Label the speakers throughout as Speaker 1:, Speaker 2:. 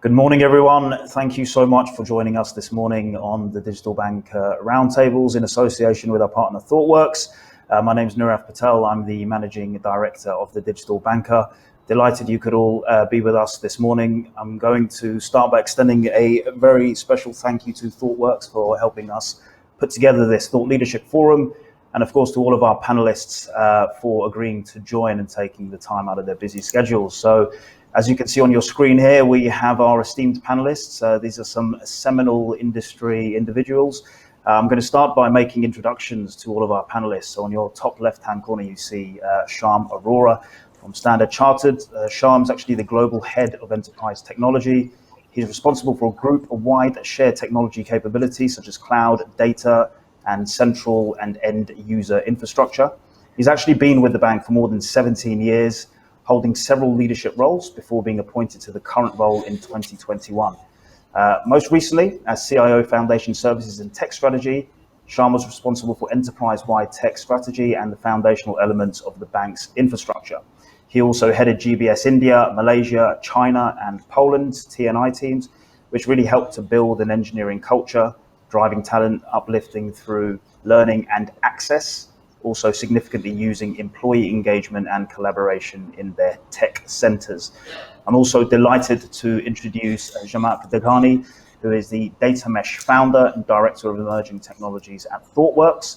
Speaker 1: Good morning, everyone. Thank you so much for joining us this morning on the Digital Bank Roundtables in association with our partner Thoughtworks. My name is Nirav Patel. I'm the Managing Director of the Digital Banker. Delighted you could all be with us this morning. I'm going to start by extending a very special thank you to Thoughtworks for helping us put together this Thought Leadership Forum, and of course to all of our panelists for agreeing to join and taking the time out of their busy schedules. So, as you can see on your screen here, we have our esteemed panelists. These are some seminal industry individuals. I'm going to start by making introductions to all of our panelists. So on your top left-hand corner, you see Shyam Arora from Standard Chartered. Shyam's actually the Global Head of Enterprise Technology. He's responsible for a group-wide shared technology capabilities such as cloud, data, and central and end user infrastructure. He's actually been with the bank for more than 17 years, holding several leadership roles before being appointed to the current role in 2021. Most recently, as CIO Foundation Services and Tech Strategy, Shyam was responsible for enterprise-wide tech strategy and the foundational elements of the bank's infrastructure. He also headed GBS India, Malaysia, China, and Poland's T&I teams, which really helped to build an engineering culture, driving talent uplifting through learning and access, also significantly using employee engagement and collaboration in their tech centers. I'm also delighted to introduce Jamaica Dagan, who is the Data Mesh founder and Director of Emerging Technologies at Thoughtworks.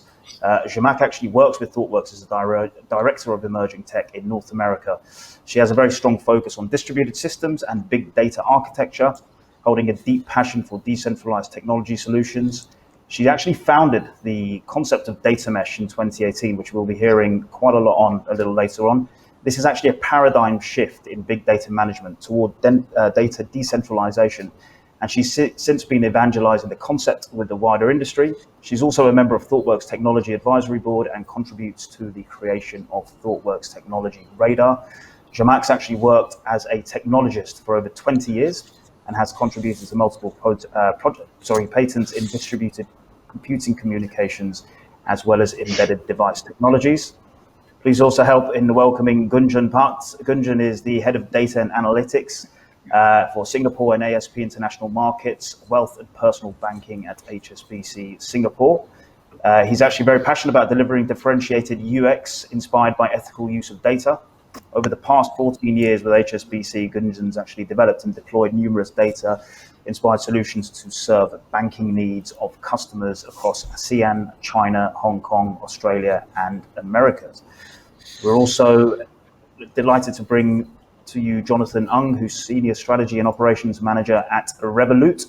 Speaker 1: Jamaica actually works with Thoughtworks as a Director of Emerging Tech in North America. She has a very strong focus on distributed systems and big data architecture, holding a deep passion for decentralized technology solutions. She actually founded the concept of data mesh in 2018, which we'll be hearing quite a lot on a little later on. This is actually a paradigm shift in big data management toward data decentralization. And she's since been evangelizing the concept with the wider industry. She's also a member of Thoughtworks Technology Advisory Board and contributes to the creation of Thoughtworks Technology Radar. Jamak's actually worked as a technologist for over 20 years and has contributed to multiple patents in distributed computing communications, as well as embedded device technologies. Please also help in welcoming Gunjan Bhatt. Gunjan is the Head of Data and Analytics for Singapore and ASP International Markets, Wealth and Personal Banking at HSBC Singapore. He's actually very passionate about delivering differentiated UX inspired by ethical use of data. Over the past 14 years with HSBC, Gunjan's actually developed and deployed numerous data-inspired solutions to serve banking needs of customers across ASEAN, China, Hong Kong, Australia, and Americas. We're also delighted to bring to you Jonathan Ung, who's Senior Strategy and Operations Manager at Revolut.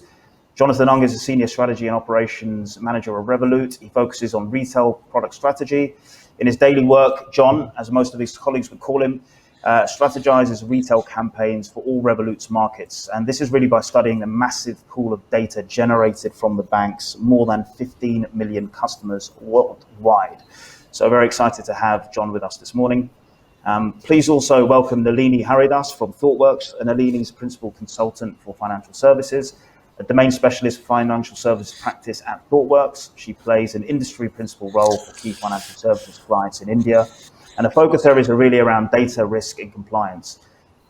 Speaker 1: Jonathan Ung is a Senior Strategy and Operations Manager of Revolut. He focuses on retail product strategy. In his daily work, John, as most of his colleagues would call him, strategizes retail campaigns for all Revolut's markets. And this is really by studying the massive pool of data generated from the bank's more than 15 million customers worldwide. So very excited to have John with us this morning. Please also welcome Nalini Haridas from Thoughtworks. Nalini is Principal Consultant for Financial Services, a domain specialist for financial services practice at Thoughtworks. She plays an industry principal role for key financial services clients in India. And the focus areas are really around data, risk, and compliance.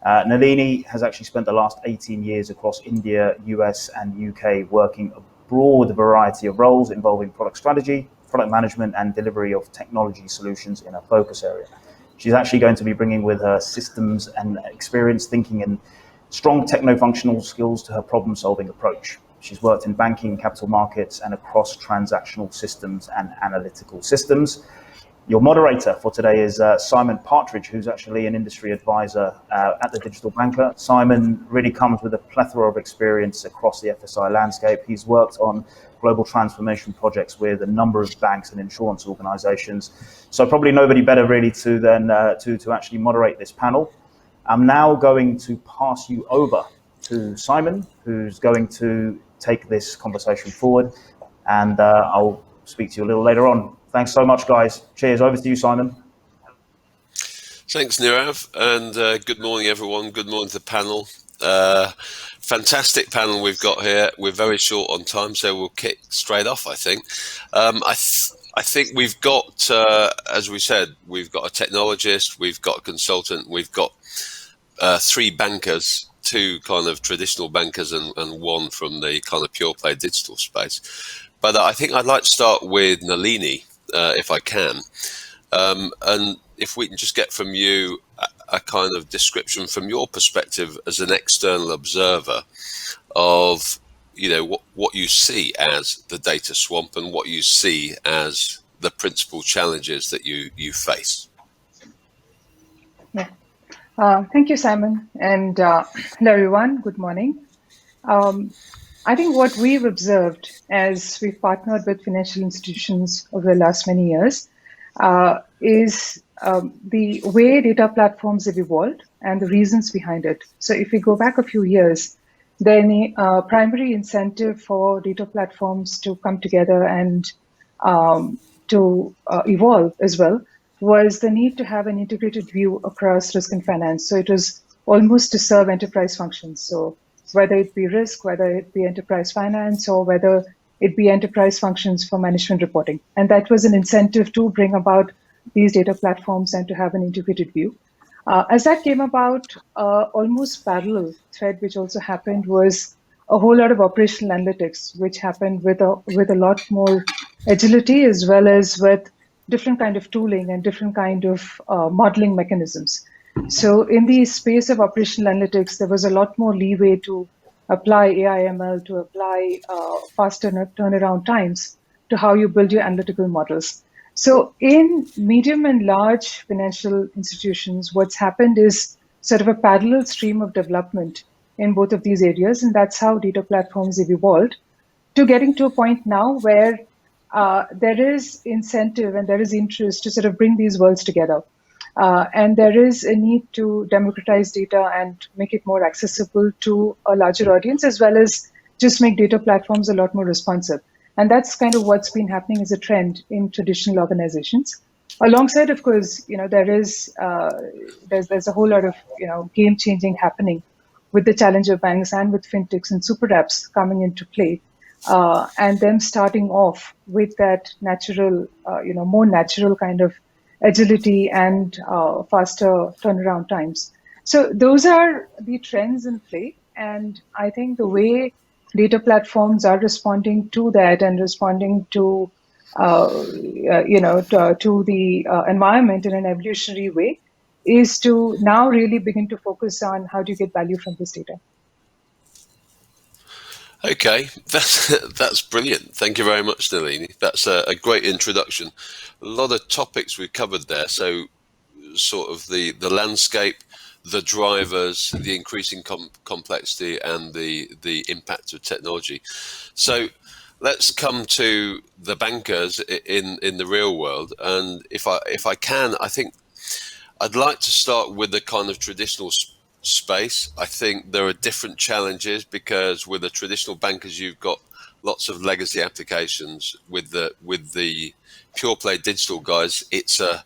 Speaker 1: Nalini has actually spent the last 18 years across India, US, and UK working a broad variety of roles involving product strategy, product management, and delivery of technology solutions in her focus area. She's actually going to be bringing with her systems and experience thinking and strong techno-functional skills to her problem-solving approach. She's worked in banking, capital markets, and across transactional systems and analytical systems. Your moderator for today is Simon Partridge, who's actually an industry advisor at the Digital Banker. Simon really comes with a plethora of experience across the FSI landscape. He's worked on global transformation projects with a number of banks and insurance organizations. So probably nobody better really to actually moderate this panel. I'm now going to pass you over to Simon, who's going to take this conversation forward, and I'll speak to you a little later on. Thanks so much, guys. Cheers. Over to you, Simon.
Speaker 2: Thanks, Nirav, and good morning, everyone. Good morning to the panel. Fantastic panel we've got here. We're very short on time, so we'll kick straight off, I think. I think we've got, as we said, we've got a technologist, we've got a consultant, we've got three bankers two kind of traditional bankers and one from the kind of pure play digital space. But I think I'd like to start with Nalini, if I can. And if we can just get from you a kind of description from your perspective as an external observer of, what you see as the data swamp and what you see as the principal challenges that you face.
Speaker 3: Yeah. Thank you, Simon, and hello, everyone. Good morning. I think what we've observed as we've partnered with financial institutions over the last many years is the way data platforms have evolved and the reasons behind it. So if we go back a few years, the primary incentive for data platforms to come together and to evolve as well was the need to have an integrated view across risk and finance. So it was almost to serve enterprise functions. So whether it be risk, whether it be enterprise finance, or whether it be enterprise functions for management reporting. And that was an incentive to bring about these data platforms and to have an integrated view. As that came about, almost parallel thread, which also happened, was a whole lot of operational analytics, which happened with a lot more agility, as well as with different kind of tooling and different kind of modeling mechanisms. So in the space of operational analytics, there was a lot more leeway to apply AI/ML, to apply faster turnaround times to how you build your analytical models. So in medium and large financial institutions, what's happened is sort of a parallel stream of development in both of these areas, and that's how data platforms have evolved to getting to a point now where there is incentive and there is interest to sort of bring these worlds together. And there is a need to democratize data and make it more accessible to a larger audience, as well as just make data platforms a lot more responsive. And that's kind of what's been happening as a trend in traditional organizations. Alongside, of course, there's a whole lot of game changing happening with the challenger banks and with fintechs and super apps coming into play, and them starting off with that natural, more natural kind of agility and faster turnaround times. So those are the trends in play, and I think the way data platforms are responding to that and responding to the environment in an evolutionary way is to now really begin to focus on how do you get value from this data.
Speaker 2: Okay, that's brilliant. Thank you very much, Nalini. That's a great introduction. A lot of topics we've covered there. So sort of the landscape, the drivers, the increasing complexity, and the impact of technology. So let's come to the bankers in the real world. And if I can, I think I'd like to start with the kind of traditional space. I think there are different challenges because with the traditional bankers, you've got lots of legacy applications. With the pure play digital guys, it's a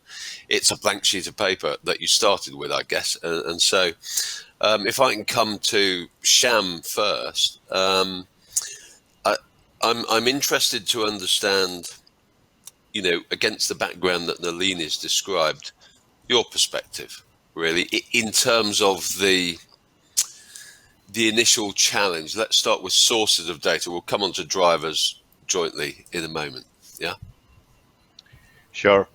Speaker 2: blank sheet of paper that you started with, I guess. And so if I can come to Sham first, I'm interested to understand, against the background that Nalini's described, your perspective, really, in terms of the initial challenge. Let's start with sources of data. We'll come on to drivers jointly in a moment. Yeah.
Speaker 4: Sure.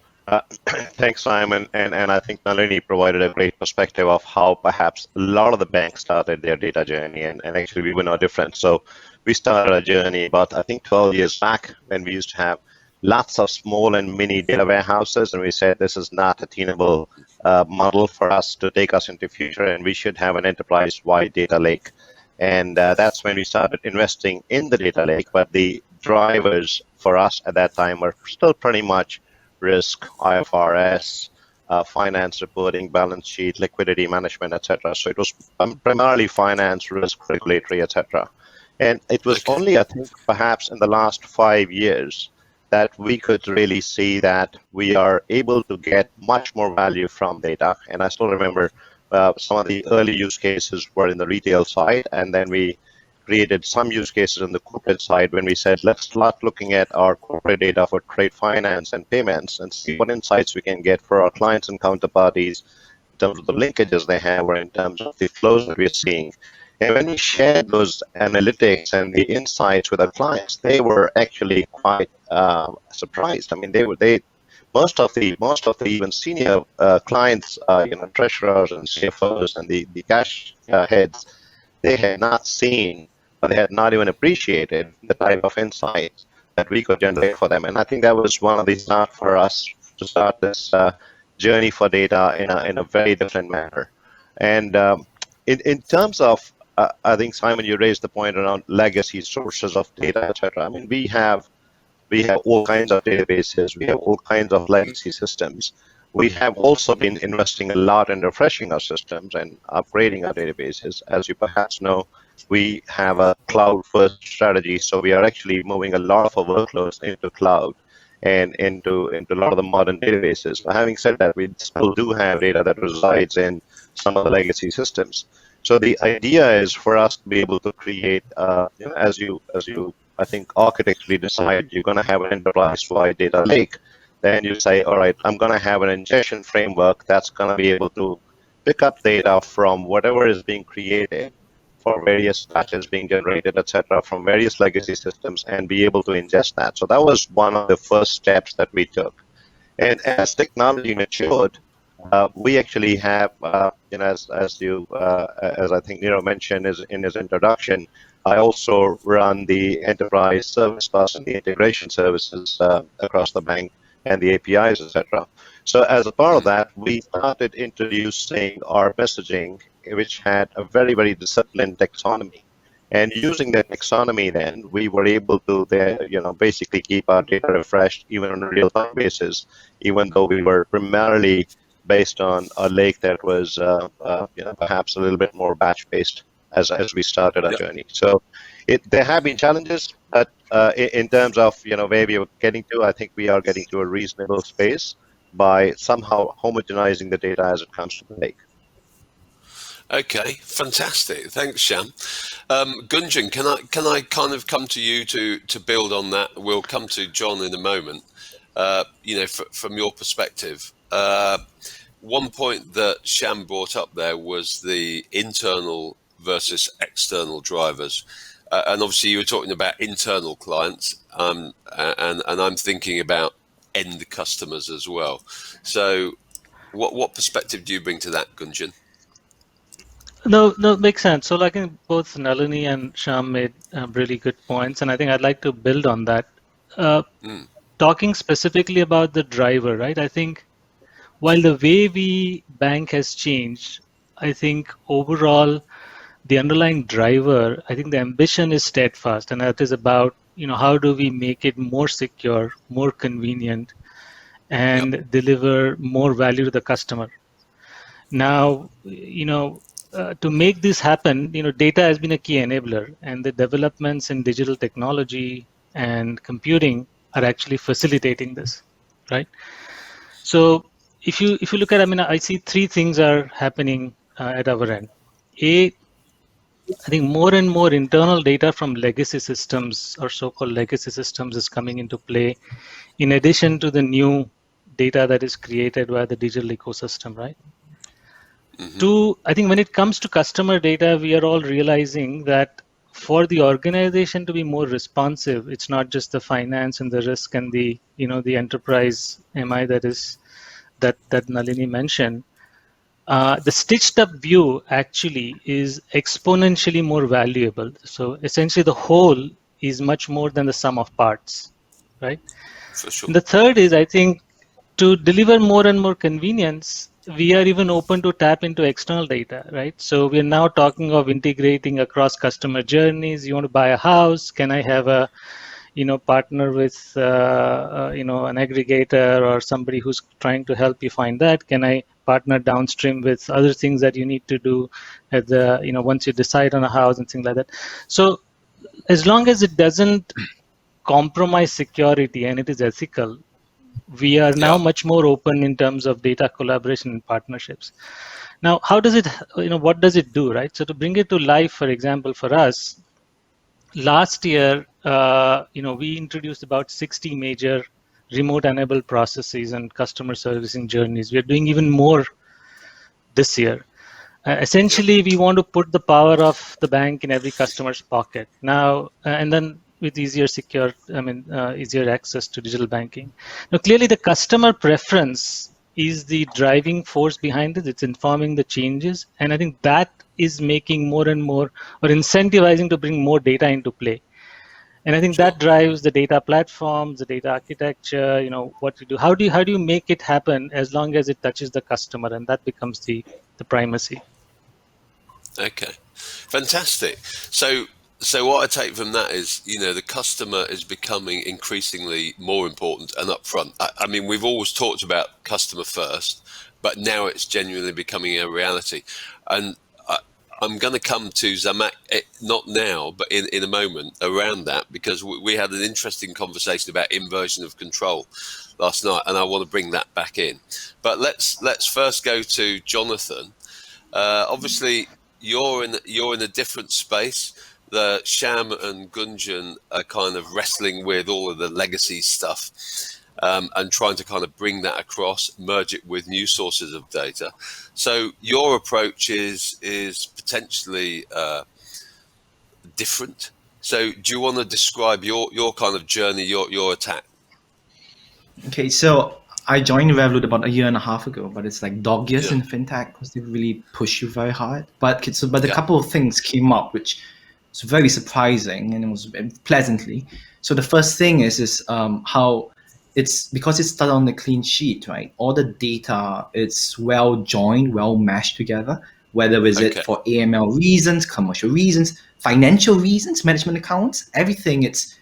Speaker 4: Thanks, Simon. And I think Nalini provided a great perspective of how perhaps a lot of the banks started their data journey, and actually we were no different. So we started our journey about, I think, 12 years back when we used to have lots of small and mini data warehouses, and we said this is not a tenable model for us to take us into the future, and we should have an enterprise-wide data lake. And that's when we started investing in the data lake, but the drivers for us at that time were still pretty much risk, IFRS, finance reporting, balance sheet, liquidity management, etc. So it was primarily finance, risk, regulatory, etc. And it was only, I think, perhaps in the last 5 years that we could really see that we are able to get much more value from data. And I still remember some of the early use cases were in the retail side, and then we created some use cases on the corporate side when we said, let's start looking at our corporate data for trade finance and payments and see what insights we can get for our clients and counterparties terms of the linkages they have or in terms of the flows that we're seeing. And when we shared those analytics and the insights with our clients, they were actually quite surprised. I mean, most of the even senior clients, treasurers and CFOs and the cash heads, they had not seen or they had not even appreciated the type of insights that we could generate for them. And I think that was one of the start for us to start this journey for data in a very different manner. And in terms of, I think, Simon, you raised the point around legacy sources of data, etc. I mean, we have all kinds of databases. We have all kinds of legacy systems. We have also been investing a lot in refreshing our systems and upgrading our databases. As you perhaps know, we have a cloud-first strategy, so we are actually moving a lot of our workloads into cloud and into a lot of the modern databases. But having said that, we still do have data that resides in some of the legacy systems. So the idea is for us to be able to create, as you I think architecturally decide you're going to have an enterprise-wide data lake. Then you say, all right, I'm going to have an ingestion framework that's going to be able to pick up data from whatever is being created for various batches being generated, etc., from various legacy systems and be able to ingest that. So that was one of the first steps that we took. And as technology matured, we actually have, as I think Niro mentioned in his introduction, I also run the enterprise service bus and the integration services across the bank and the APIs, etc. So as a part of that, we started introducing our messaging, which had a very, very disciplined taxonomy. And using that taxonomy, then we were able to, basically keep our data refreshed even on a real-time basis, even though we were primarily based on a lake that was, perhaps a little bit more batch-based as we started our journey. So there have been challenges, but in terms of where we are getting to, I think we are getting to a reasonable space by somehow homogenizing the data as it comes to the lake.
Speaker 2: Okay, fantastic. Thanks, Sham. Gunjan, can I kind of come to you to build on that? We'll come to John in a moment. From your perspective, one point that Sham brought up there was the internal versus external drivers. And obviously you were talking about internal clients, and I'm thinking about end customers as well. So what perspective do you bring to that, Gunjan?
Speaker 5: No, makes sense. So I think both Nalini and Sham made really good points, and I think I'd like to build on that. Talking specifically about the driver, right? I think while the way we bank has changed, I think overall the underlying driver, I think the ambition is steadfast, and that is about how do we make it more secure, more convenient, and deliver more value to the customer. Now, to make this happen, data has been a key enabler, and the developments in digital technology and computing are actually facilitating this, right? So if you look at, I see three things are happening at our end. I think more and more internal data from legacy systems or so-called legacy systems is coming into play, in addition to the new data that is created by the digital ecosystem, right? Two, I think when it comes to customer data, we are all realizing that for the organization to be more responsive, it's not just the finance and the risk and the the enterprise MI that Nalini mentioned. The stitched up view actually is exponentially more valuable. So essentially the whole is much more than the sum of parts, right?
Speaker 2: For sure.
Speaker 5: And the third is, I think, to deliver more and more convenience, we are even open to tap into external data, right? So we're now talking of integrating across customer journeys. You want to buy a house? Can I have a partner with an aggregator or somebody who's trying to help you find that? Can I partner downstream with other things that you need to do at the once you decide on a house and things like that? So as long as it doesn't compromise security and it is ethical, we are now much more open in terms of data collaboration and partnerships. Now, how does it, what does it do, right? So to bring it to life, for example, for us, last year, we introduced about 60 major remote enabled processes and customer servicing journeys. We are doing even more this year. Essentially, we want to put the power of the bank in every customer's pocket now, and then with easier access to digital banking. Now, clearly, the customer preference is the driving force behind it. It's informing the changes, and I think that is making more and more, or incentivizing to bring more data into play. And I think that drives the data platforms, the data architecture, what you do. How do you make it happen as long as it touches the customer, and that becomes the primacy.
Speaker 2: Okay, fantastic. So what I take from that is, the customer is becoming increasingly more important and upfront. I mean, we've always talked about customer first, but now it's genuinely becoming a reality. And I'm going to come to Zhamak, not now, but in a moment around that, because we had an interesting conversation about inversion of control last night, and I want to bring that back in. But let's first go to Jonathan. Obviously, you're in a different space. The Sham and Gunjan are kind of wrestling with all of the legacy stuff. And trying to kind of bring that across, merge it with new sources of data. So your approach is potentially different. So do you want to describe your kind of journey, your attack?
Speaker 6: Okay, so I joined Revolut about a year and a half ago, but it's like dog years in fintech because they really push you very hard. But a couple of things came up which was very surprising, and it was pleasantly. So the first thing is how it's because it's started on the clean sheet, right? All the data is well joined, well meshed together, whether it for AML reasons, commercial reasons, financial reasons, management accounts, everything, it's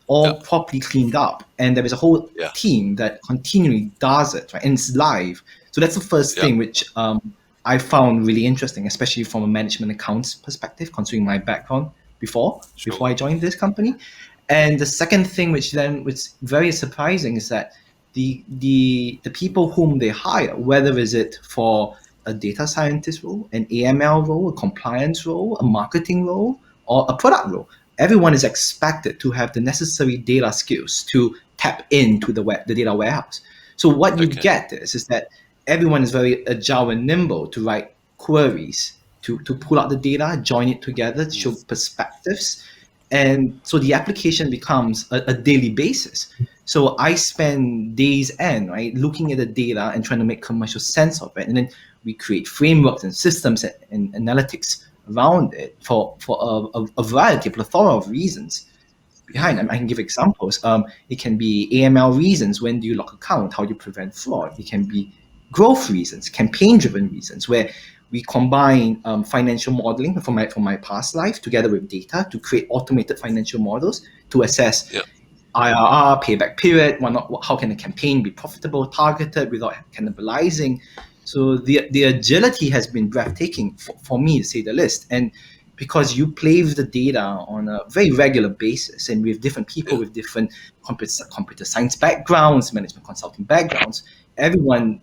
Speaker 6: all properly cleaned up. And there is a whole team that continually does it, right? And it's live. So that's the first thing which I found really interesting, especially from a management accounts perspective, considering my background before I joined this company. And the second thing, which very surprising, is that the people whom they hire, whether is it for a data scientist role, an AML role, a compliance role, a marketing role, or a product role, everyone is expected to have the necessary data skills to tap into the data warehouse. So what you get is that everyone is very agile and nimble to write queries, to pull out the data, join it together, show perspectives. And so the application becomes a daily basis. So I spend days looking at the data and trying to make commercial sense of it. And then we create frameworks and systems and analytics around it for a variety, a plethora of reasons behind. I can give examples. It can be AML reasons. When do you lock account? How do you prevent fraud? It can be growth reasons, campaign-driven reasons, where we combine financial modeling from my past life together with data to create automated financial models to assess IRR, payback period, how can a campaign be profitable, targeted without cannibalizing. So the agility has been breathtaking for me, to say the least. And because you play with the data on a very regular basis and with different people with different computer science backgrounds, management consulting backgrounds, everyone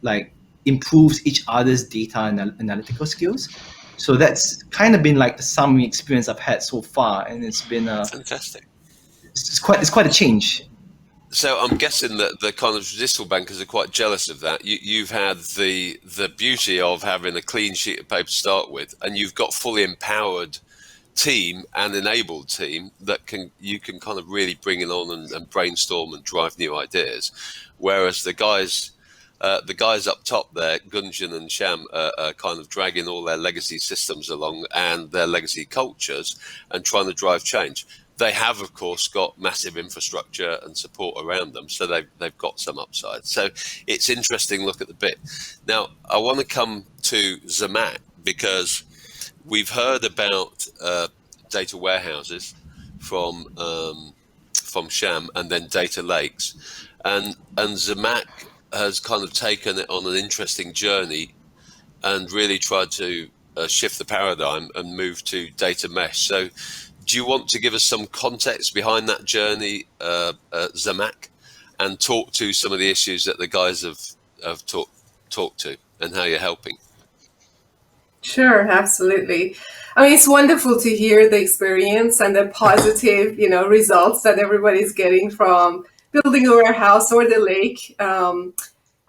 Speaker 6: improves each other's data analytical skills. So that's kind of been the summary experience I've had so far, and it's been
Speaker 2: fantastic.
Speaker 6: It's quite a change.
Speaker 2: So I'm guessing that the kind of traditional bankers are quite jealous of that. You've had the beauty of having a clean sheet of paper to start with, and you've got fully empowered team and enabled team that you can kind of really bring it on and brainstorm and drive new ideas. Whereas the guys up top there, Gunjan and Sham, are kind of dragging all their legacy systems along and their legacy cultures and trying to drive change. They have, of course, got massive infrastructure and support around them, so they've got some upside. So it's interesting look at the bit. Now, I want to come to Zhamak because we've heard about data warehouses from Sham and then data lakes, and Zhamak has kind of taken it on an interesting journey and really tried to shift the paradigm and move to data mesh. So do you want to give us some context behind that journey, Zhamak, and talk to some of the issues that the guys have talked to and how you're helping?
Speaker 7: Sure, absolutely. I mean, it's wonderful to hear the experience and the positive, results that everybody's getting from building a warehouse or the lake.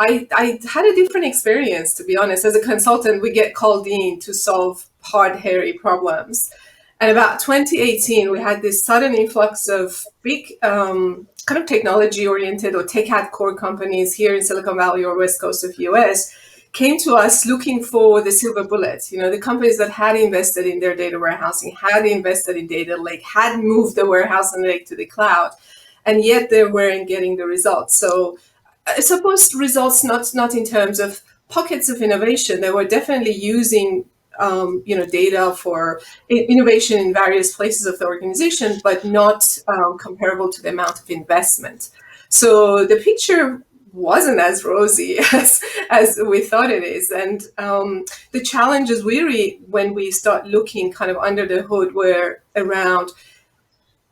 Speaker 7: I had a different experience, to be honest. As a consultant, we get called in to solve hard, hairy problems. And about 2018, we had this sudden influx of big kind of technology-oriented or tech-core companies here in Silicon Valley or West Coast of US came to us looking for the silver bullet. You know, the companies that had invested in their data warehousing, had invested in data lake, had moved the warehouse and lake to the cloud, and yet they weren't getting the results. So I suppose results not in terms of pockets of innovation. They were definitely using data for innovation in various places of the organization, but not comparable to the amount of investment. So the picture wasn't as rosy as we thought it is. And the challenges really, when we start looking kind of under the hood, were around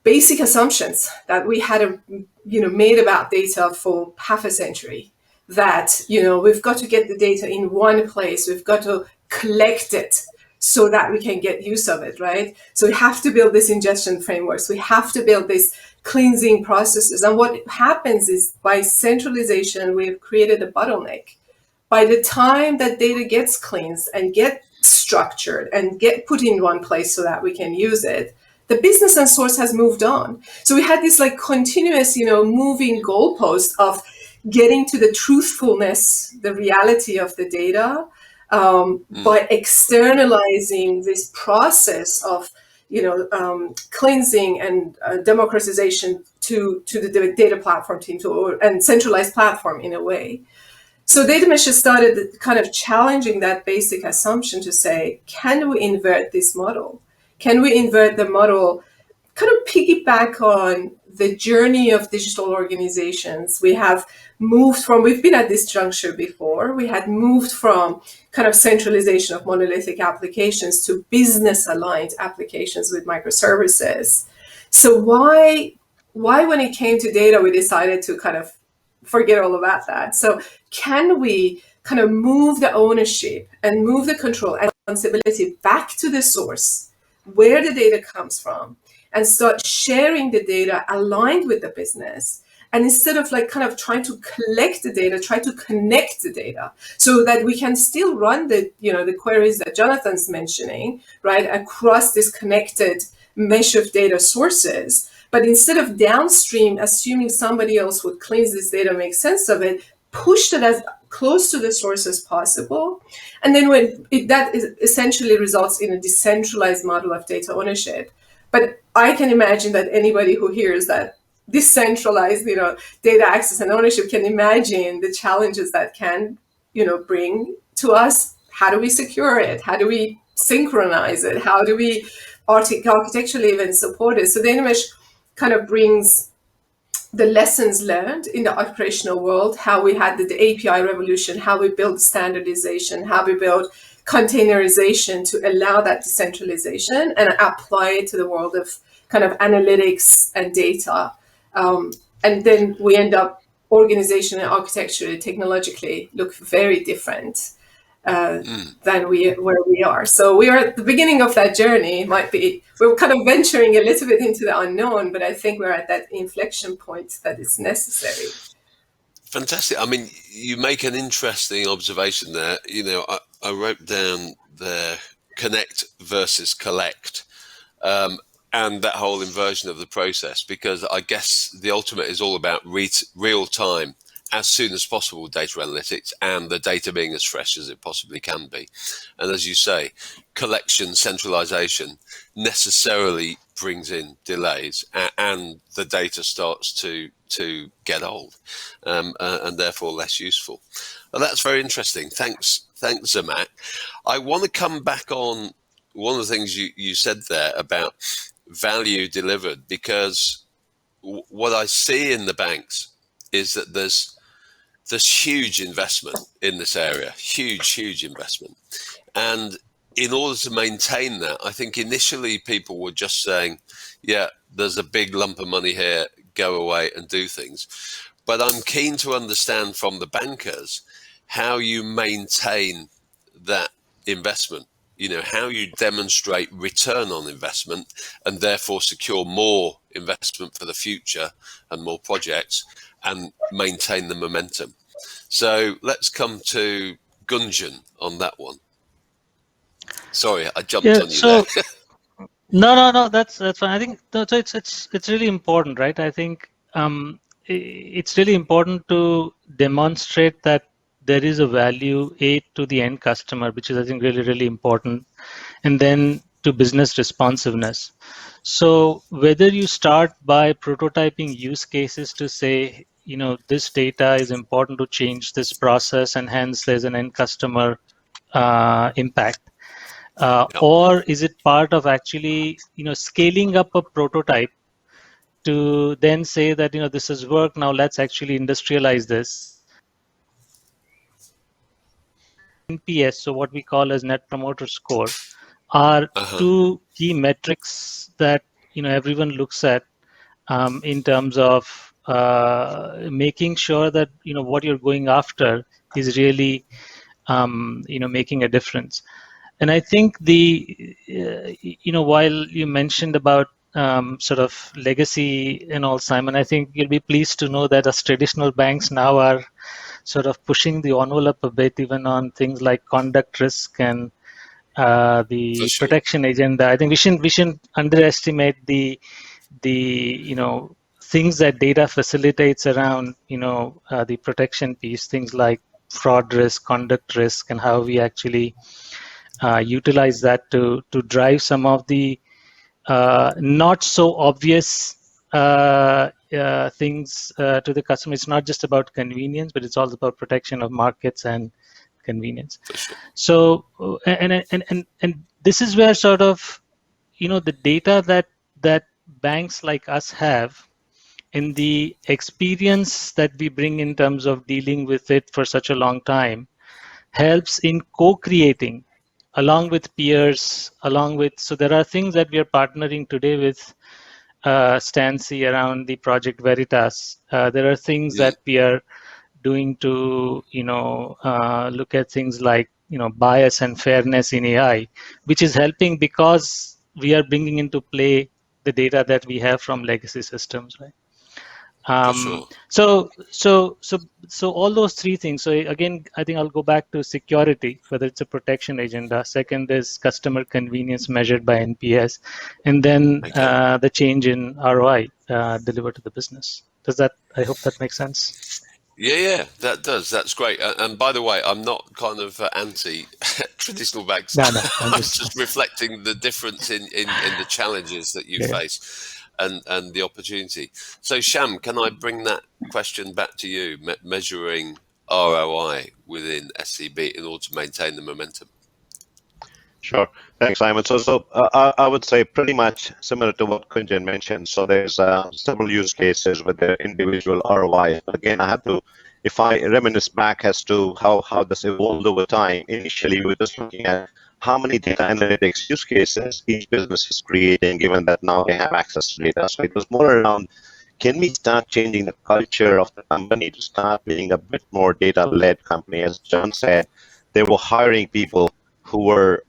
Speaker 7: basic assumptions that we had made about data for half a century. That, we've got to get the data in one place, we've got to collect it so that we can get use of it, right? So we have to build this ingestion frameworks, we have to build these cleansing processes. And what happens is, by centralization, we've created a bottleneck. By the time that data gets cleansed and get structured and get put in one place so that we can use it, the business and source has moved on. So we had this like continuous, moving goalpost of getting to the truthfulness, the reality of the data, by externalizing this process of, cleansing and democratization to the data platform team and centralized platform in a way. So data mesh has started kind of challenging that basic assumption to say, can we invert this model? Can we invert the model, kind of piggyback on the journey of digital organizations? We've been at this juncture before. We had moved from kind of centralization of monolithic applications to business-aligned applications with microservices. So why when it came to data, we decided to kind of forget all about that? So can we kind of move the ownership and move the control and responsibility back to the source, where the data comes from, and start sharing the data aligned with the business? And instead of like kind of trying to collect the data, try to connect the data so that we can still run the queries that Jonathan's mentioning, right, across this connected mesh of data sources. But instead of downstream assuming somebody else would cleanse this data, make sense of it, push it as close to the source as possible. And then that essentially results in a decentralized model of data ownership. But I can imagine that anybody who hears that decentralized, data access and ownership can imagine the challenges that can, bring to us. How do we secure it? How do we synchronize it? How do we architecturally even support it? So data mesh kind of brings the lessons learned in the operational world, how we had the API revolution, how we build standardization, how we build containerization to allow that decentralization, and apply it to the world of kind of analytics and data. And then we end up organization and architecture technologically look very different than where we are. So we are at the beginning of that journey. We're kind of venturing a little bit into the unknown, but I think we're at that inflection point that is necessary.
Speaker 2: Fantastic. I mean, you make an interesting observation there. I wrote down the connect versus collect, and that whole inversion of the process, because I guess the ultimate is all about real time, as soon as possible data analytics, and the data being as fresh as it possibly can be. And as you say, collection, centralization necessarily brings in delays, and the data starts to get old, and therefore less useful. Well, that's very interesting. Thanks, Zermatt. I want to come back on one of the things you said there about value delivered, because what I see in the banks is that there's huge investment in this area, huge investment. And in order to maintain that, I think initially people were just saying, yeah, there's a big lump of money here, go away and do things. But I'm keen to understand from the bankers how you maintain that investment, how you demonstrate return on investment and therefore secure more investment for the future and more projects and maintain the momentum. So let's come to Gunjan on that one. Sorry, I jumped on you there.
Speaker 5: No, that's fine. I think so it's really important, right? I think it's really important to demonstrate that there is a value to the end customer, which is, I think, really important, and then to business responsiveness. So whether you start by prototyping use cases to say, this data is important to change this process, and hence there's an end customer impact. Or is it part of actually, scaling up a prototype to then say that, this has worked, now let's actually industrialize this. NPS, so what we call as Net Promoter Score, are two key metrics that, everyone looks at in terms of making sure that, what you're going after is really, making a difference. And I think while you mentioned about sort of legacy and all, Simon, I think you'll be pleased to know that as traditional banks now are sort of pushing the envelope a bit, even on things like conduct risk and the protection agenda. I think we shouldn't underestimate the things that data facilitates around the protection piece, things like fraud risk, conduct risk, and how we actually utilize that to drive some of the not so obvious things to the customer. It's not just about convenience, but it's also about protection of markets and convenience. So and this is where sort of the data that banks like us have, and the experience that we bring in terms of dealing with it for such a long time, helps in co-creating along with peers, so there are things that we are partnering today with Stancy around the Project Veritas. There are things that we are doing to look at things like bias and fairness in AI, which is helping because we are bringing into play the data that we have from legacy systems, right? So all those three things. So again, I think I'll go back to security, whether it's a protection agenda. Second is customer convenience measured by NPS, and then the change in ROI delivered to the business. I hope that makes sense.
Speaker 2: Yeah, that does. That's great. And by the way, I'm not kind of anti-traditional banks.
Speaker 5: No,
Speaker 2: I'm just reflecting the difference in the challenges that you face and the opportunity. So, Sham, can I bring that question back to you, measuring ROI within SCB in order to maintain the momentum?
Speaker 4: Sure. Thanks, Simon. So I would say pretty much similar to what Kunjan mentioned. So there's several use cases with their individual ROI. Again, I have to, if I reminisce back as to how this evolved over time, initially we were just looking at how many data analytics use cases each business is creating, given that now they have access to data. So it was more around, can we start changing the culture of the company to start being a bit more data-led company? As John said, they were hiring people who were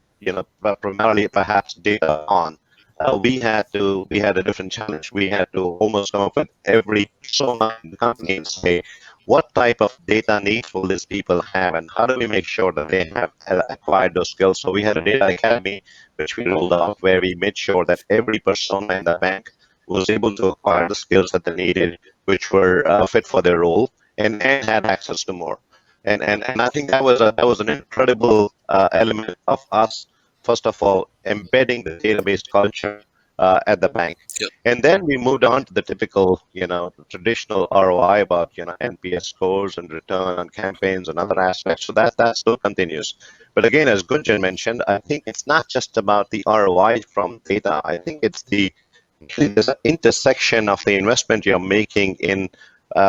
Speaker 4: primarily perhaps data on. We had a different challenge. We had to almost come up with every persona in the company and say, what type of data needs will these people have, and how do we make sure that they have acquired those skills? So we had a data academy, which we rolled out, where we made sure that every persona in the bank was able to acquire the skills that they needed, which were fit for their role, and had access to more. And I think that was an incredible element of us, first of all, embedding the database culture at the bank. And then we moved on to the typical, traditional ROI about, NPS scores and return on campaigns and other aspects. So that still continues. But again, as Gunjan mentioned, I think it's not just about the ROI from data. I think it's there's an intersection of the investment you're making in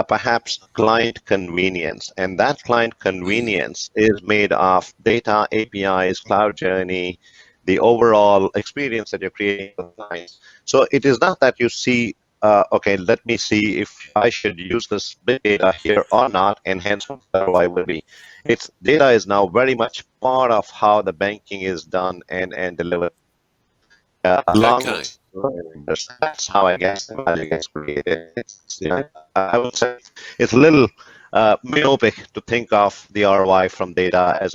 Speaker 4: perhaps client convenience. And that client convenience is made of data, APIs, cloud journey, the overall experience that you're creating for clients. So it is not that you see, okay, let me see if I should use this big data here or not, and hence what the ROI will be. It's data is now very much part of how the banking is done and delivered. Along with that's how I guess the value gets created. I would say it's a little myopic to think of the ROI from data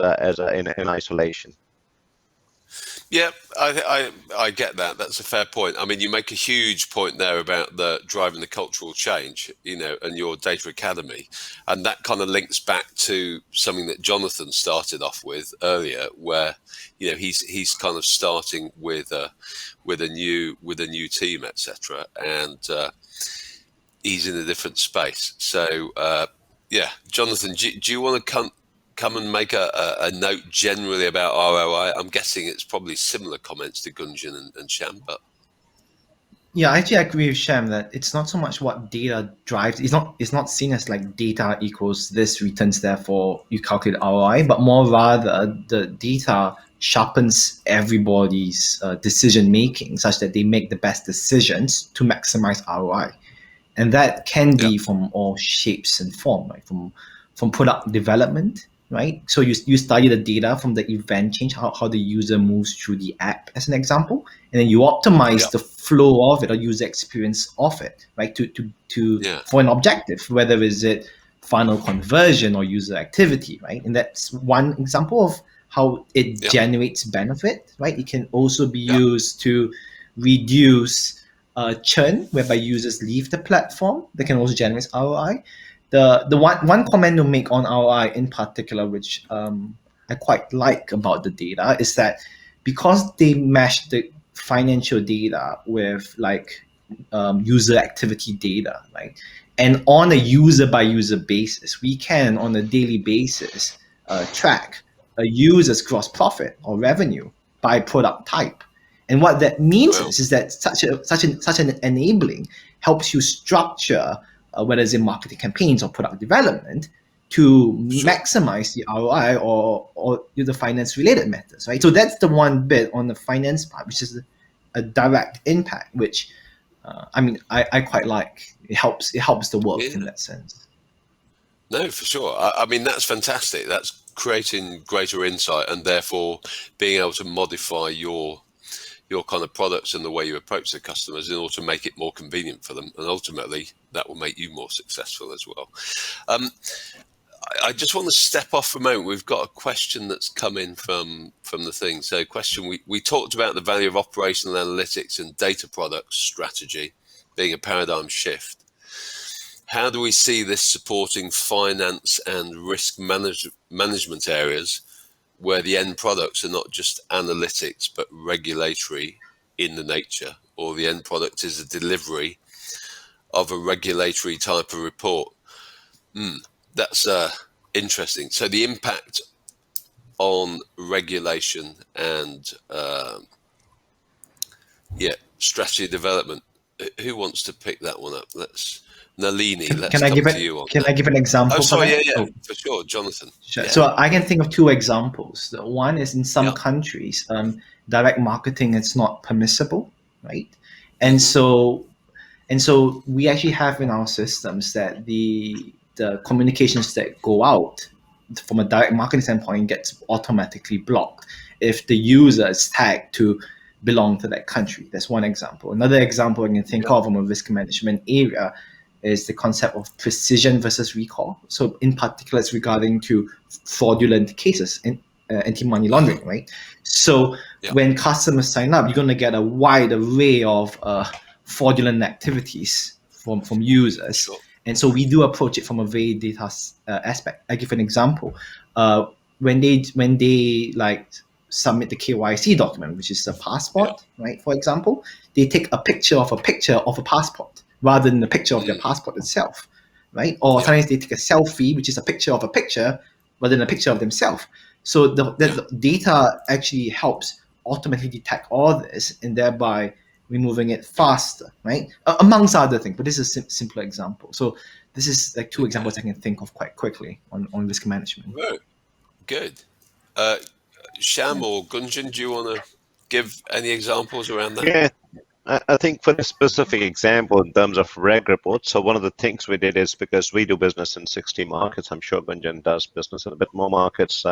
Speaker 4: in isolation.
Speaker 2: Yeah, I get that. That's a fair point. I mean, you make a huge point there about driving the cultural change, and your data academy, and that kind of links back to something that Jonathan started off with earlier, where he's kind of starting with a new team, etc., and he's in a different space. So yeah, Jonathan, do you want to come and make a note generally about ROI? I'm guessing it's probably similar comments to Gunjan and Sham, but
Speaker 6: yeah, I actually agree with Sham that it's not so much what data drives. It's not seen as like data equals this returns, therefore you calculate ROI, but more rather the data sharpens everybody's decision making such that they make the best decisions to maximize ROI, and that can be from all shapes and form, like from product development. Right, so you study the data from the event change, how the user moves through the app, as an example, and then you optimize the flow of it or user experience of it, right? For an objective, whether is it final conversion or user activity, right? And that's one example of how it generates benefit, right? It can also be used to reduce churn, whereby users leave the platform. That can also generate ROI. The one comment to make on ROI in particular, which I quite like about the data, is that because they mesh the financial data with like user activity data, right? And on a user by user basis, we can on a daily basis track a user's gross profit or revenue by product type. And what that means is that such an enabling helps you structure whether it's in marketing campaigns or product development, to maximize the ROI or the finance related methods, right? So that's the one bit on the finance part, which is a direct impact, which I quite like. It helps the work in that sense.
Speaker 2: No, for sure. I mean, that's fantastic. That's creating greater insight and therefore being able to modify your kind of products and the way you approach the customers in order to make it more convenient for them, and ultimately that will make you more successful as well. I just want to step off for a moment. We've got a question that's come in from the thing. So question, we talked about the value of operational analytics and data products strategy being a paradigm shift. How do we see this supporting finance and risk management areas where the end products are not just analytics but regulatory in the nature, or the end product is a delivery of a regulatory type of report? That's interesting. So the impact on regulation and strategy development. Who wants to pick that one up? Nalini, let's come to you on that.
Speaker 6: Can I give an example?
Speaker 2: Oh, sorry, for sure, Jonathan.
Speaker 6: Sure. Yeah. So I can think of two examples. One is in some countries, direct marketing is not permissible, right? And so we actually have in our systems that the communications that go out from a direct marketing standpoint gets automatically blocked if the user is tagged to belong to that country. That's one example. Another example I can think of from a risk management area is the concept of precision versus recall. So in particular, it's regarding to fraudulent cases in anti-money laundering, right? So when customers sign up, you're going to get a wide array of fraudulent activities from users. Sure. And so we do approach it from a very data aspect. I give an example. When they like submit the KYC document, which is a passport, right? For example, they take a picture of a passport rather than a picture of their passport itself, right? Or sometimes they take a selfie, which is a picture of a picture rather than a picture of themselves. So the data actually helps automatically detect all this and thereby removing it faster, right? Amongst other things, but this is a simpler example. So this is like two examples I can think of quite quickly on risk management.
Speaker 2: Right. Good. Sham or Gunjan, do you want to give any examples around that?
Speaker 4: Yeah, I think for a specific example in terms of reg reports, so one of the things we did is, because we do business in 60 markets, I'm sure Gunjan does business in a bit more markets,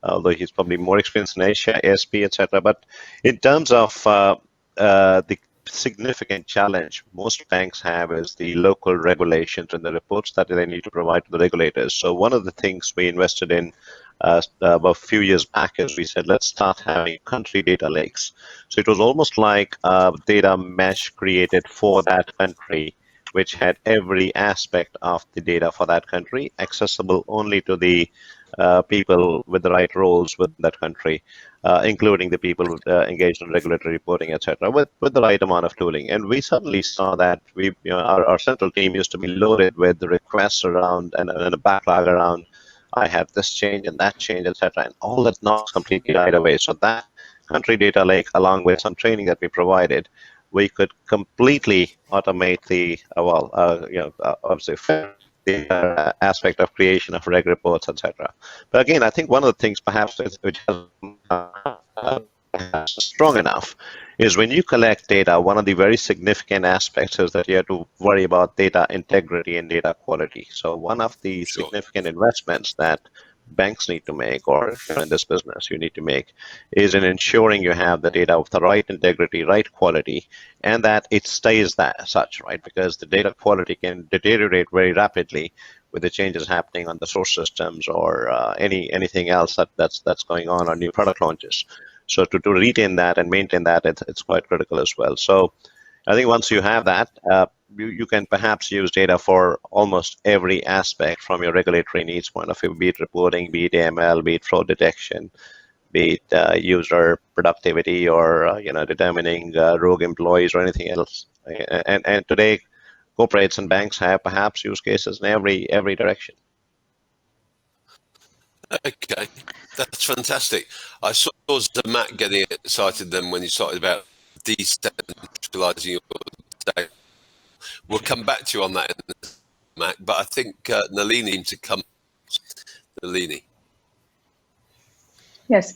Speaker 4: although he's probably more experienced in Asia, ASP, etc. But in terms of the significant challenge most banks have is the local regulations and the reports that they need to provide to the regulators. So one of the things we invested in about a few years back is we said, let's start having country data lakes. So it was almost like a data mesh created for that country, which had every aspect of the data for that country accessible only to the people with the right roles within that country, including the people engaged in regulatory reporting, etc., with the right amount of tooling. And we suddenly saw that our central team used to be loaded with the requests around and a backlog around, I have this change and that change, etc., and all that knocks completely died away. So that country data lake, along with some training that we provided, we could completely automate the obviously the aspect of creation of reg reports, etc. But again, I think one of the things perhaps which has strong enough is when you collect data, one of the very significant aspects is that you have to worry about data integrity and data quality. So one of the significant investments that banks need to make, or in this business you need to make, is in ensuring you have the data of the right integrity, right quality, and that it stays that such, right? Because the data quality can deteriorate very rapidly with the changes happening on the source systems or anything else that's going on new product launches. So to retain that and maintain that, it's quite critical as well. So I think once you have that, you can perhaps use data for almost every aspect from your regulatory needs point of view, be it reporting, be it AML, be it fraud detection, be it user productivity, or determining rogue employees or anything else. And today, corporates and banks have perhaps use cases in every direction.
Speaker 2: Okay, that's fantastic. I saw Zach getting excited then when you started about decentralizing your data. We'll come back to you on that, Mac, but I think Nalini needs to come. Nalini.
Speaker 3: Yes.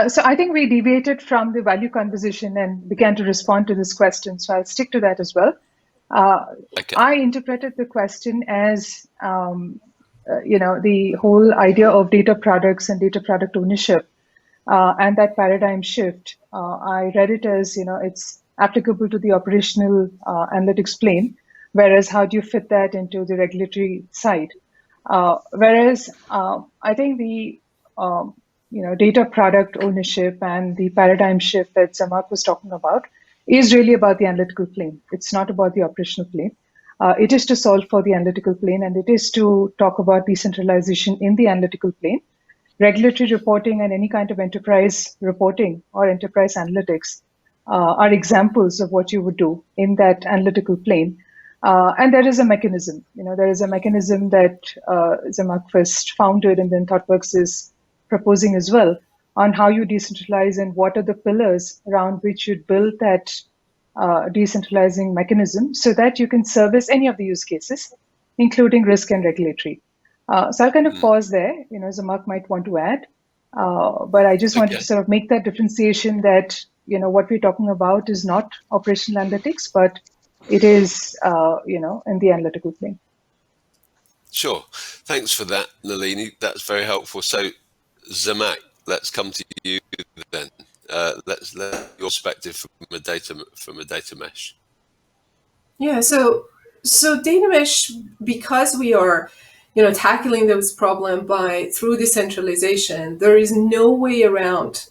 Speaker 3: So I think we deviated from the value conversation and began to respond to this question. So I'll stick to that as well. Okay. I interpreted the question as, the whole idea of data products and data product ownership and that paradigm shift. I read it as, it's applicable to the operational analytics plane, whereas how do you fit that into the regulatory side? Whereas I think the data product ownership and the paradigm shift that Zach was talking about is really about the analytical plane. It's not about the operational plane. It is to solve for the analytical plane, and it is to talk about decentralization in the analytical plane. Regulatory reporting and any kind of enterprise reporting or enterprise analytics are examples of what you would do in that analytical plane. And there is a mechanism. There is a mechanism that Zach first founded, and then Thoughtworks is proposing as well, on how you decentralize and what are the pillars around which you build that decentralizing mechanism so that you can service any of the use cases, including risk and regulatory. So I'll kind of pause there. Zach might want to add, but I just wanted to sort of make that differentiation that, what we're talking about is not operational analytics, but it is, in the analytical plane.
Speaker 2: Sure. Thanks for that, Nalini. That's very helpful. So, Zach, let's come to you then. Let's let your perspective from a data mesh.
Speaker 7: Yeah. So data mesh, because we are, tackling this problem through decentralization, there is no way around,